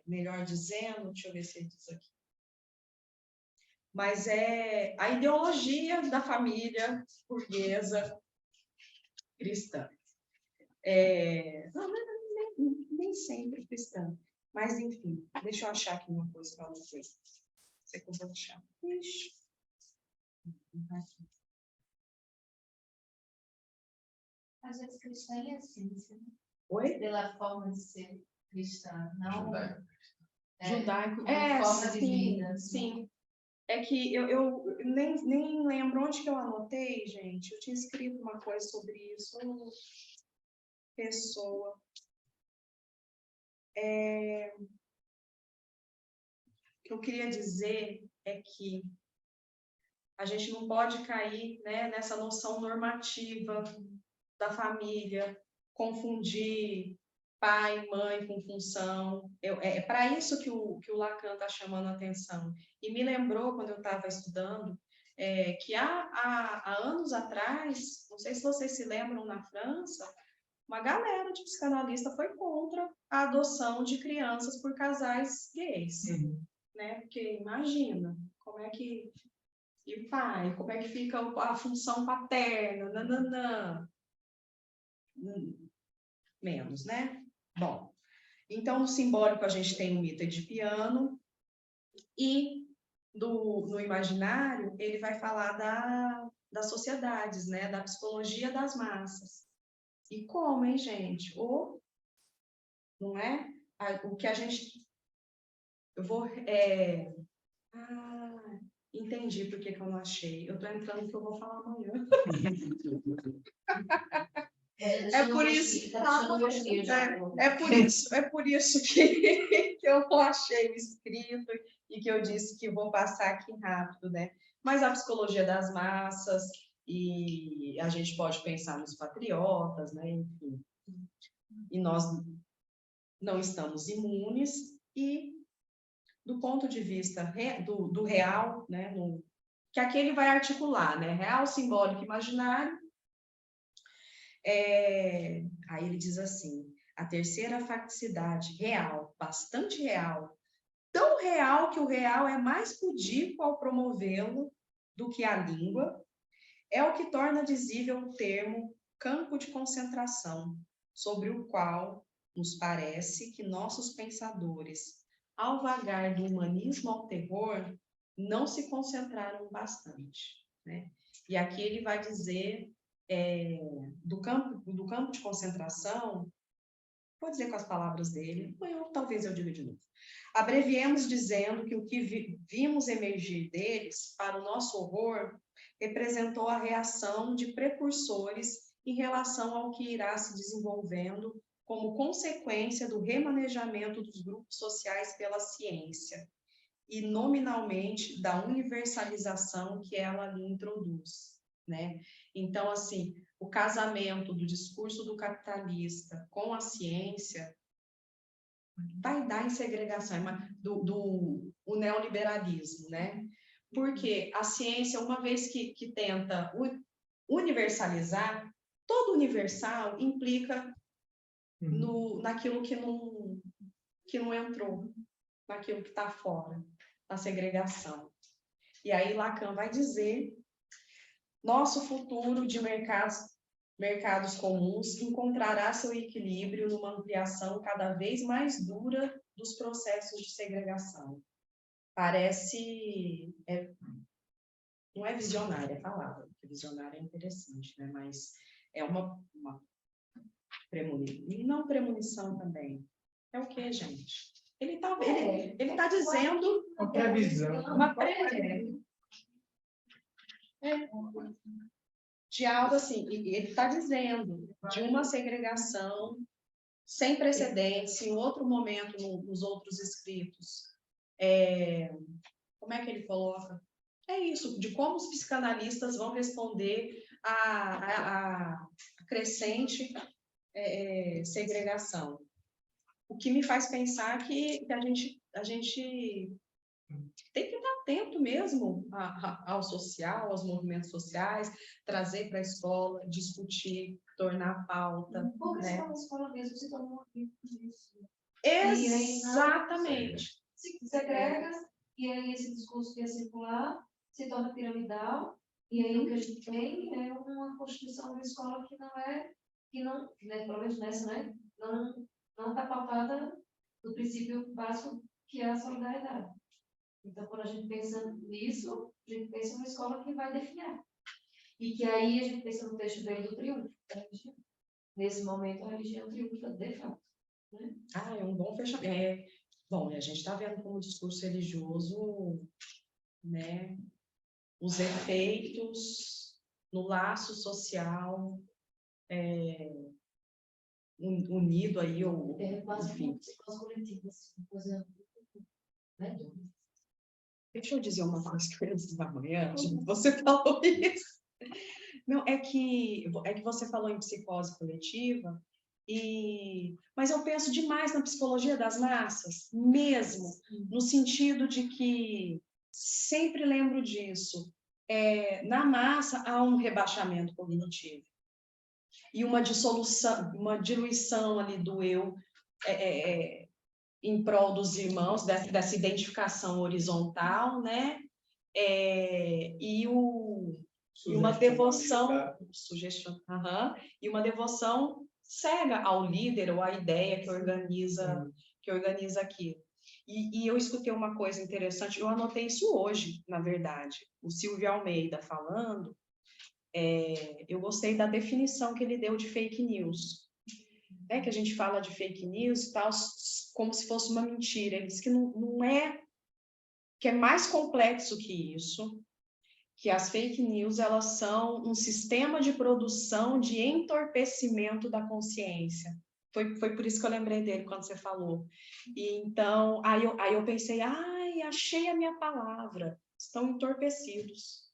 melhor dizendo, deixa eu ver se ele diz aqui, mas é a ideologia da família burguesa cristã. Nem sempre cristã, mas enfim, deixa eu achar aqui uma coisa para vocês. Sei que eu vou achar. Ixi. Às vezes cristã é ciência, né? Oi? Pela forma de ser cristã, não judaico. Forma de vida. Sim. É que eu nem lembro onde que eu anotei, gente. Eu tinha escrito uma coisa sobre isso. Pessoa. O que eu queria dizer é que a gente não pode cair, né, nessa noção normativa da família, confundir pai, mãe com função. É para isso que o Lacan está chamando a atenção. E me lembrou, quando eu estava estudando, que há anos atrás, não sei se vocês se lembram, na França, uma galera de psicanalista foi contra a adoção de crianças por casais gays. Né? Porque imagina, como é que... E o pai, como é que fica a função paterna? Nananã. Menos, né? Bom, então no simbólico a gente tem o mito edipiano e no imaginário ele vai falar das sociedades, né? Da psicologia das massas. E como, hein, gente? Não é? O que a gente... Eu vou... entendi por que eu não achei. Eu estou entrando no que eu vou falar amanhã. É por isso que eu não achei o escrito e que eu disse que vou passar aqui rápido, né? Mas a psicologia das massas, e a gente pode pensar nos patriotas, né? Enfim. E nós não estamos imunes, e do ponto de vista do real, né? Que aqui ele vai articular, né? Real, simbólico, imaginário. Aí ele diz assim: a terceira facticidade real, bastante real, tão real que o real é mais pudíquo ao promovê-lo do que a língua, é o que torna visível o termo campo de concentração, sobre o qual nos parece que nossos pensadores, ao vagar do humanismo ao terror, não se concentraram bastante, né? E aqui ele vai dizer do campo de concentração, vou dizer com as palavras dele, talvez eu diga de novo. Abreviemos dizendo que o que vimos emergir deles, para o nosso horror, representou a reação de precursores em relação ao que irá se desenvolvendo como consequência do remanejamento dos grupos sociais pela ciência e, nominalmente, da universalização que ela ali introduz, né? Então, assim, o casamento do discurso do capitalista com a ciência vai dar em segregação, o neoliberalismo, né? Porque a ciência, uma vez que tenta universalizar, todo universal implica naquilo que não entrou, naquilo que está fora, na segregação. E aí Lacan vai dizer: nosso futuro de mercados comuns encontrará seu equilíbrio numa ampliação cada vez mais dura dos processos de segregação. Parece... não é visionária a palavra, porque visionária é interessante, né? Mas é uma premonição. Não premonição também. É o quê, gente? Ele tá dizendo... Uma previsão. Uma previsão. De algo assim, ele está dizendo de uma segregação sem precedentes, em outro momento, nos outros escritos. Como é que ele coloca? É isso, de como os psicanalistas vão responder à crescente segregação. O que me faz pensar que a gente tem que estar atento mesmo ao social, aos movimentos sociais, trazer para a escola, discutir, tornar pauta. Porque né? a escola mesmo se tornou disso. Exatamente. Se segrega, e aí esse discurso que é circular se torna piramidal, e aí o que a gente tem é uma constituição de uma escola que não, né, pelo menos nessa, né, não está pautada no princípio básico que é a solidariedade. Então, quando a gente pensa nisso, a gente pensa numa escola que vai definhar. E que aí a gente pensa no texto dele do triunfo da religião. Nesse momento, a religião triunfa de fato. Né? É um bom fechamento. Bom, a gente está vendo como o discurso religioso, né, os efeitos no laço social unido aí, quase enfim. psicose coletiva, assim, coisa medonha. Deixa eu dizer uma coisa que eu ia dizer amanhã, você falou isso. Não, é que você falou em psicose coletiva, mas eu penso demais na psicologia das massas, mesmo, no sentido de que, sempre lembro disso, na massa há um rebaixamento cognitivo e uma dissolução, uma diluição ali do eu em prol dos irmãos, dessa identificação horizontal, né? E uma devoção e uma devoção cega ao líder ou à ideia que organiza aquilo. E eu escutei uma coisa interessante, eu anotei isso hoje, na verdade, o Silvio Almeida falando, eu gostei da definição que ele deu de fake news, né? Que a gente fala de fake news e tal, como se fosse uma mentira. Ele diz que não é, que é mais complexo que isso, que as fake news, elas são um sistema de produção de entorpecimento da consciência. Foi por isso que eu lembrei dele quando você falou. E então, aí eu pensei, achei a minha palavra, estão entorpecidos,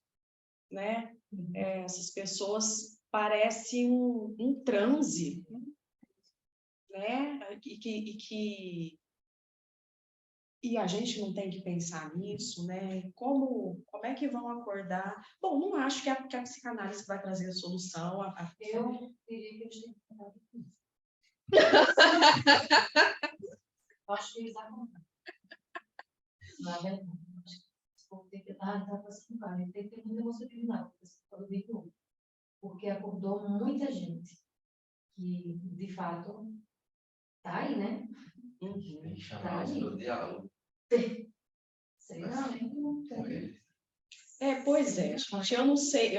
né? Essas pessoas parecem um transe, né? E a gente não tem que pensar nisso, né? Como é que vão acordar? Bom, não acho que a psicanálise vai trazer a solução. Eu diria que eles têm que falar de isso. Acho que eles acontecem. Na verdade, tem que estar classificado, tem que ter muita emocionalidade, porque acordou muita gente que, de fato, está aí, né? Tem que chamar isso do diálogo. Sei não. Pois é, gente, eu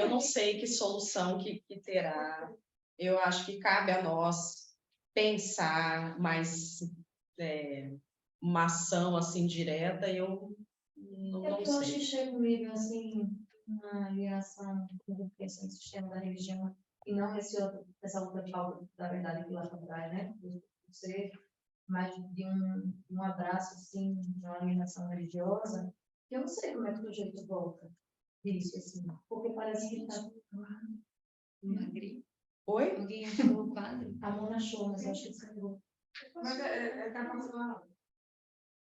não sei que solução que terá. Eu acho que cabe a nós pensar, mas uma ação assim direta, eu não Eu sei. acho que chega um nível assim, uma alienação do pensão do sistema da religião e não essa outra falta da verdade que lá atrás, né? Você mais de um abraço, assim, de uma alienação religiosa, que eu não sei como é que o sujeito volta disso, assim, porque parece que está... Oi? Alguém achou o quadro? A Mona achou, mas eu acho que descarregou. Mas tá passando a aula.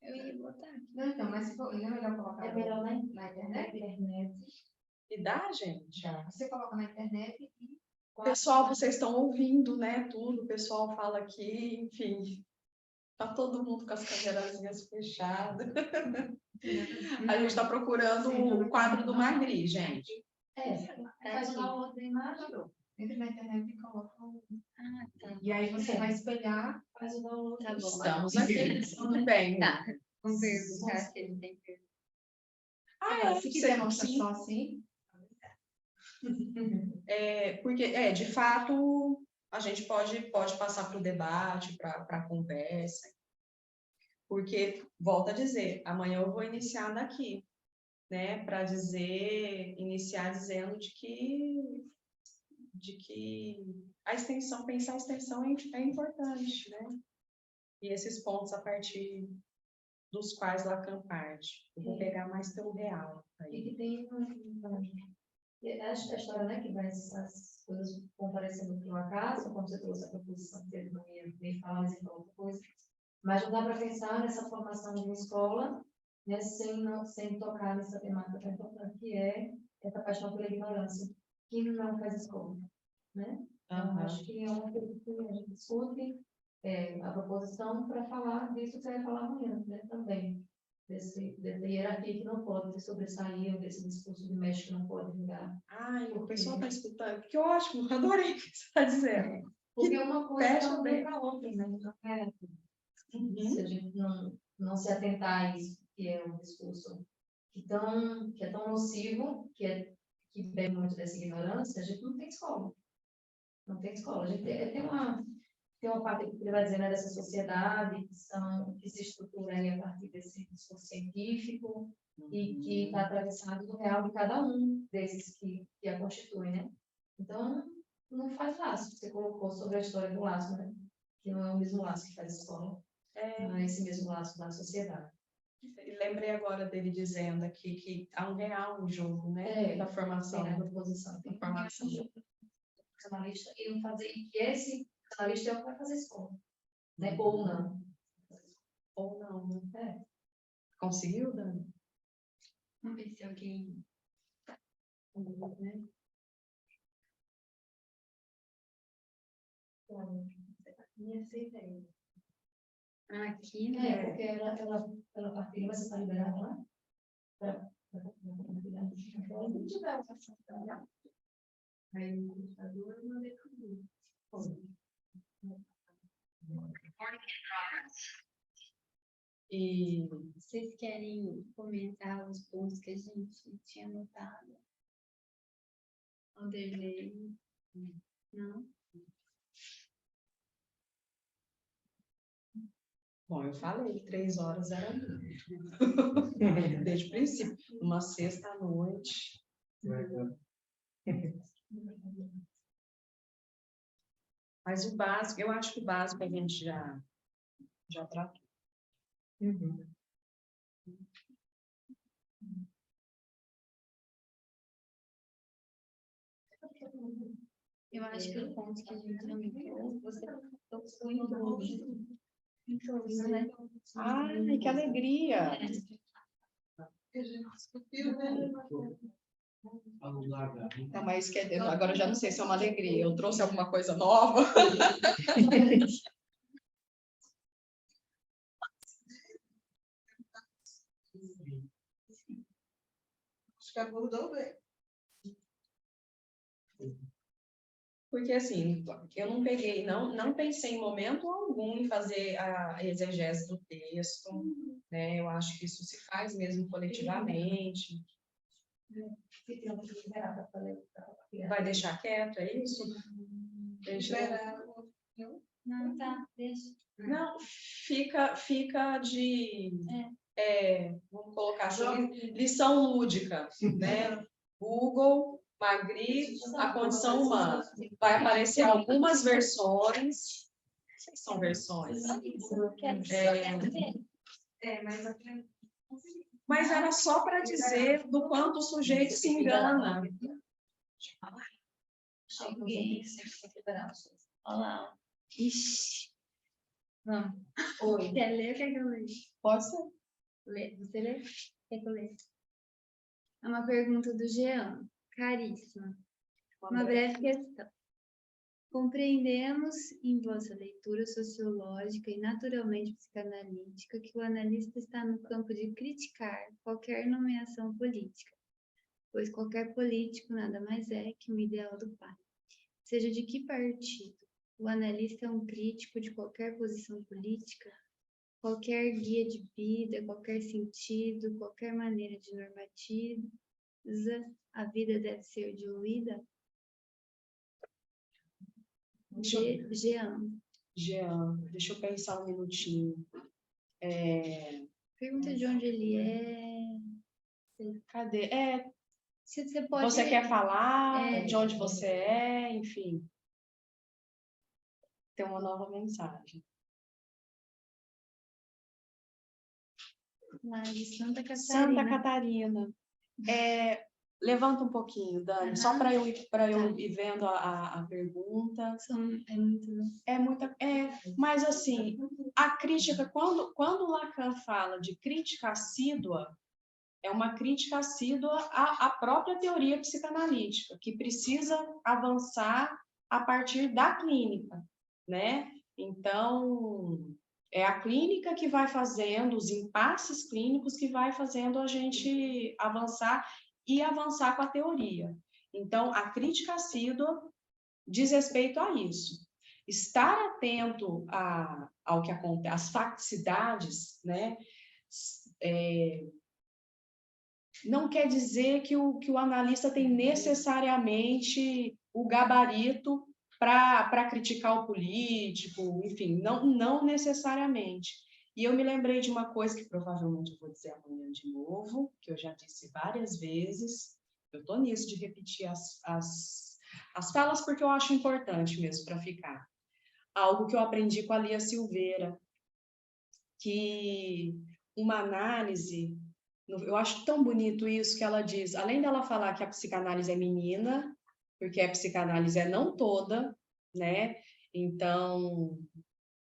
Eu ia botar aqui. Não, então, mas se for, não é melhor colocar É melhor na internet? E dá, gente? Você coloca na internet e Pessoal, vocês estão ouvindo, né? Tudo, o pessoal fala aqui, enfim. Tá todo mundo com as câmerazinhas fechadas. A gente está procurando o quadro do Magri, gente. Faz o download da imagem, entra na internet e coloca. Ah, tá. E aí você vai espelhar. faz o download. Tá bom. Estamos aqui. Tudo bem. Tá. Vamos perguntar se ele tem pergunta. Se quiser mostrar só assim. Porque, de fato, a gente pode passar para o debate, para a conversa. Porque, volto a dizer, amanhã eu vou iniciar daqui, né? Para iniciar dizendo de que a extensão, pensar a extensão é importante, né? E esses pontos a partir dos quais Lacan parte. Eu vou pegar mais pelo real. E que tem a história, né, que as coisas vão parecendo por um acaso, como você trouxe a proposição que ele não ia nem falar, mas ele falou outra coisa. Mas não dá para pensar nessa formação de uma escola, né, sem tocar nessa temática tão importante que é essa paixão pela ignorância, que não faz escola, né? Então, acho que é uma coisa que a gente discute a proposição para falar disso que você vai falar amanhã, né, também. Dessa hierarquia que não pode sobressair, ou desse discurso de mestre que não pode ligar. Ai, o pessoal está escutando. Que ótimo, adorei o que você está dizendo. Porque uma coisa fecha não bem. vem para outra, né? Se a gente não se atentar a isso, que é um discurso que é tão nocivo, que vem muito dessa ignorância, a gente não tem escola. Não tem escola. A gente tem uma parte que ele vai dizer, né, dessa sociedade que se estrutura aí a partir desse discurso científico e que está atravessado do real de cada um desses que a constituem, né? Então, não faz laço. Você colocou sobre a história do laço, né? Que não é o mesmo laço que faz escola, não é esse mesmo laço da sociedade. Lembrei agora dele dizendo aqui que há um real no jogo, né? Da formação. Tem a proposição, tem formação. Analista e fazer que esse analista é o que vai fazer escola, né? Ou não. Ou não, né? Conseguiu, Dani? Vamos ver se alguém... Né? Me aceitei. Aqui, né? Porque ela partiu, você está liberada lá? Aí o computador eu mandei tudo. E Vocês querem comentar os pontos que a gente tinha notado? Anderlei? Não? bom, eu falei, 3 horas era desde o princípio. Uma sexta-noite. Mas o básico, eu acho que o básico a gente já tratou. Eu acho que o ponto que a gente não viu, você tocou em todos. Em todos, né? Ai, que alegria! Que a gente discutiu, né? Tá, mas agora eu já não sei se é uma alegria. Eu trouxe alguma coisa nova? Acho que abordou bem. Porque, assim, eu não peguei, não pensei em momento algum em fazer a exegese do texto, né? Eu acho que isso se faz mesmo coletivamente. Vai deixar quieto, é isso? Não, tá, deixa. Não, fica de... vamos colocar assim, lição lúdica, né? Google, Magritte, a condição humana. Vai aparecer algumas versões. Não sei se são versões. Mas era só para dizer do quanto o sujeito se engana. Cheguei. Olha lá. Ixi. Vamos. Oi. Quer ler ou quer que eu leia? Pode ser. Você lê? Quer que eu leia? É uma pergunta do Jean. Caríssima. Uma breve questão. Compreendemos em vossa leitura sociológica e naturalmente psicanalítica que o analista está no campo de criticar qualquer nomeação política, pois qualquer político nada mais é que um ideal do pai. Seja de que partido, o analista é um crítico de qualquer posição política, qualquer guia de vida, qualquer sentido, qualquer maneira de normatiza, a vida deve ser diluída? Jean, deixa eu pensar um minutinho. Pergunta de onde ele é. Cadê? Você pode... Você quer falar de onde você é, enfim. Tem uma nova mensagem. Lá de Santa Catarina. Santa Catarina. Levanta um pouquinho, Dani, só para eu ir vendo a pergunta. Mas assim, a crítica, quando Lacan fala de crítica assídua, é uma crítica assídua à própria teoria psicanalítica, que precisa avançar a partir da clínica, né? Então, é a clínica que vai fazendo, os impasses clínicos que vai fazendo a gente avançar e avançar com a teoria. Então, a crítica assídua diz respeito a isso. Estar atento ao que acontece, às facticidades, né? Não quer dizer que o analista tem necessariamente o gabarito para criticar o político, enfim, não necessariamente. E eu me lembrei de uma coisa que provavelmente eu vou dizer amanhã de novo, que eu já disse várias vezes. Eu estou nisso de repetir as falas porque eu acho importante mesmo para ficar. Algo que eu aprendi com a Lia Silveira, que uma análise, eu acho tão bonito isso que ela diz, além dela falar que a psicanálise é menina, porque a psicanálise é não toda, né? Então,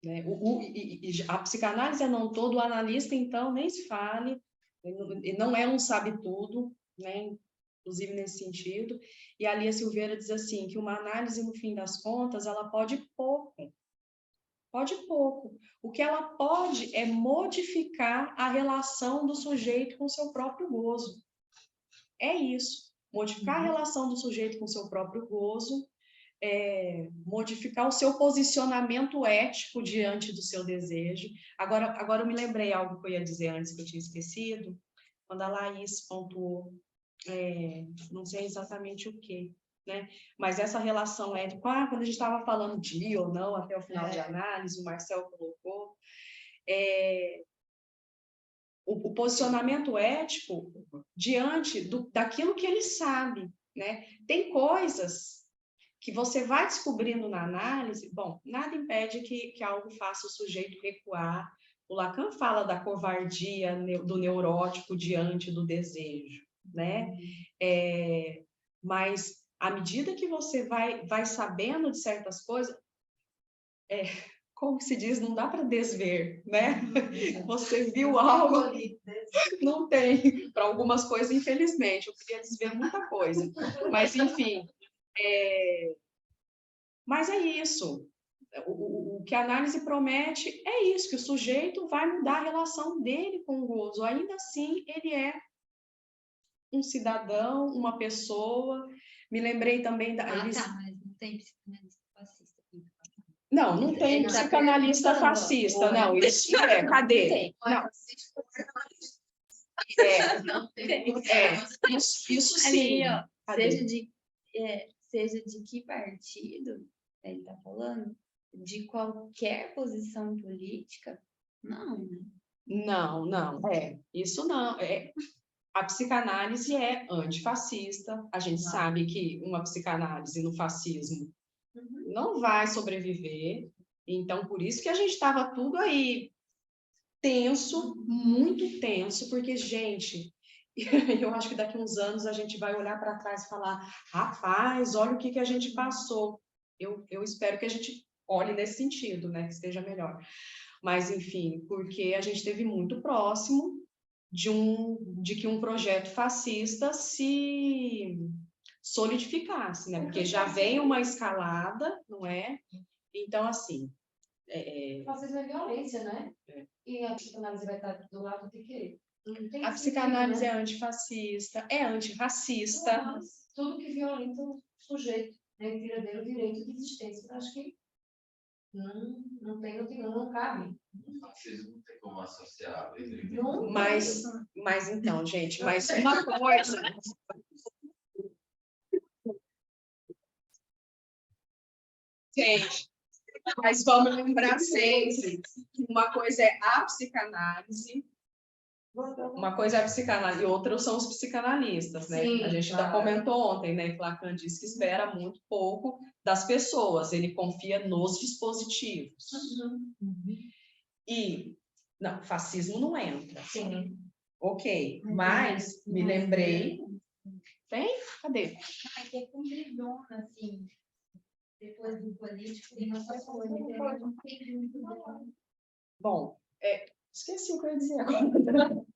né, a psicanálise é não todo, o analista, então, nem se fale, não é um sabe-tudo, né? Inclusive nesse sentido. E a Lia Silveira diz assim, que uma análise, no fim das contas, ela pode pouco. Pode pouco. O que ela pode é modificar a relação do sujeito com o seu próprio gozo. É isso. Modificar a relação do sujeito com o seu próprio gozo, modificar o seu posicionamento ético diante do seu desejo. Agora eu me lembrei algo que eu ia dizer antes que eu tinha esquecido, quando a Laís pontuou, não sei exatamente o quê, né? Mas essa relação ética, quando a gente estava falando de ir ou não até o final de análise, o Marcel colocou, o posicionamento ético diante daquilo que ele sabe, né? Tem coisas que você vai descobrindo na análise, bom, nada impede que algo faça o sujeito recuar. O Lacan fala da covardia do neurótico diante do desejo, né? Mas à medida que você vai sabendo de certas coisas, como se diz, não dá para desver, né? Você viu algo, não tem. Para algumas coisas, infelizmente, eu queria desver muita coisa. Mas, enfim, mas é isso. O que a análise promete é isso, que o sujeito vai mudar a relação dele com o gozo. Ainda assim, ele é um cidadão, uma pessoa. Me lembrei também da... mas não tem psicanalista fascista. Não tem psicanalista fascista, não. Isso cadê? Não. Isso sim. Ali, ó, seja de que partido ele está falando, de qualquer posição política, não, né? Não, isso não. A psicanálise é antifascista. A gente sabe que uma psicanálise no fascismo não vai sobreviver. Então, por isso que a gente estava tudo aí tenso, muito tenso, porque, gente, eu acho que daqui a uns anos a gente vai olhar para trás e falar, rapaz, olha o que a gente passou. Eu espero que a gente olhe nesse sentido, né, que esteja melhor. Mas, enfim, porque a gente esteve muito próximo de que um projeto fascista se solidificasse, né? Porque já vem uma escalada, não é? Então, assim... Fascismo é violência, né? E a psicanálise vai estar do lado de quê? A psicanálise é antifascista, é antirracista. Tudo que violenta o sujeito, né? Tira dele o direito de existência. Eu acho que não cabe. Vocês não tem como associar livre. Mas então, gente, mas uma coisa... Gente, mas vamos lembrar sempre que uma coisa é a psicanálise, uma coisa é a psicanálise e outra são os psicanalistas, né? Sim, a gente ainda comentou ontem, né, que Lacan disse que espera muito pouco das pessoas, ele confia nos dispositivos. E, não, fascismo não entra. Sim. Ok, mas me lembrei... Tem? Cadê? Que é cumpridona, assim, depois do político, tem uma coisa, Bom, esqueci o que eu ia dizer agora.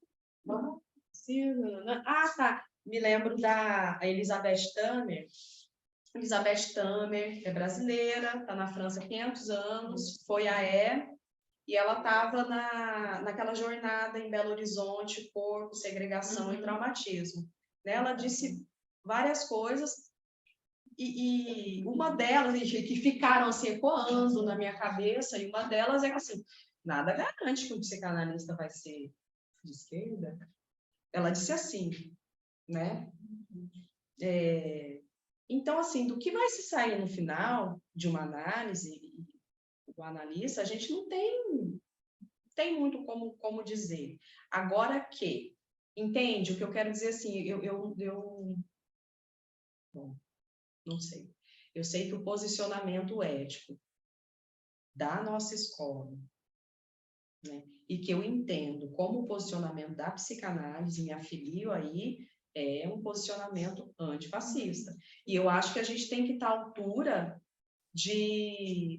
Ah, tá. Me lembro da Elizabeth Tamer. Elizabeth Tamer é brasileira, está na França há 500 anos, foi e ela estava naquela jornada em Belo Horizonte, corpo, segregação e traumatismo. Ela disse várias coisas, e uma delas, que ficaram assim, ecoando na minha cabeça, e uma delas é que assim, nada garante que um psicanalista vai ser de esquerda. Ela disse assim, né? Então, assim, do que vai se sair no final de uma análise do analista, a gente não tem muito como dizer. Agora que, entende? O que eu quero dizer assim, bom, não sei. Eu sei que o posicionamento ético da nossa escola, né, e que eu entendo como o posicionamento da psicanálise, me afilio aí, é um posicionamento antifascista. E eu acho que a gente tem que estar à altura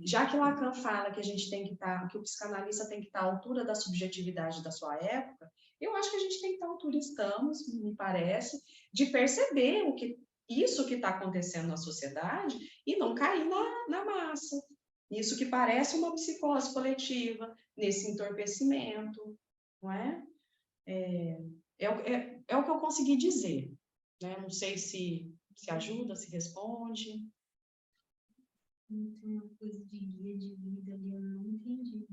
já que Lacan fala que a gente tem que estar, que o psicanalista tem que estar à altura da subjetividade da sua época, eu acho que a gente tem que estar à altura, estamos, me parece, de perceber isso que está acontecendo na sociedade e não cair na massa. Isso que parece uma psicose coletiva, nesse entorpecimento, não é? É o que eu consegui dizer, né? Não sei se ajuda, se responde. Tem uma coisa de guia de vida ali, eu não entendi.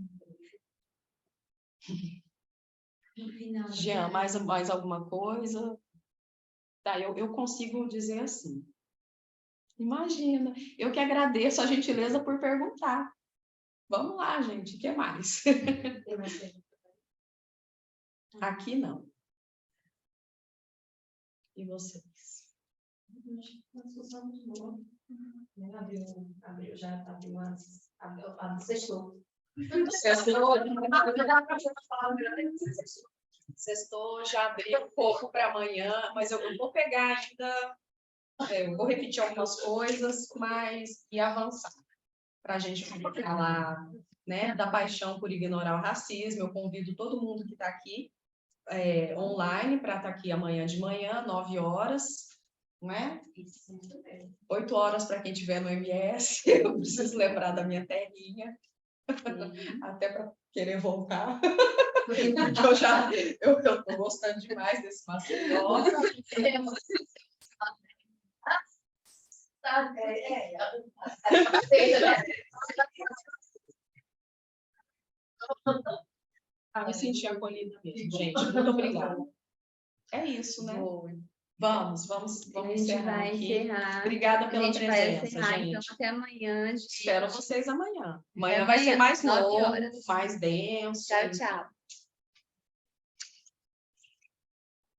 No final. Jean, mais alguma coisa? Tá, eu consigo dizer assim. Imagina, eu que agradeço a gentileza por perguntar. Vamos lá, gente, o que mais? Aqui não. E vocês? Uma discussão muito boa. Já abriu antes. Sextou. Sextou, já abri um pouco para amanhã, mas eu vou pegar ainda, eu vou repetir algumas coisas, e avançar, para a gente falar, né, da paixão por ignorar o racismo. Eu convido todo mundo que está aqui online para estar aqui amanhã de manhã, 9 horas, não é? 8 horas para quem estiver no MS, eu preciso lembrar da minha terrinha, até para querer voltar. Porque eu estou gostando demais desse Maceió. Me senti acolhida mesmo, gente. Muito obrigada. É isso, né? Vamos encerrar aqui. Obrigada pela presença, gente. Então, até amanhã. Espero vocês amanhã. Amanhã vai ser mais longo, mais denso. Tchau, tchau.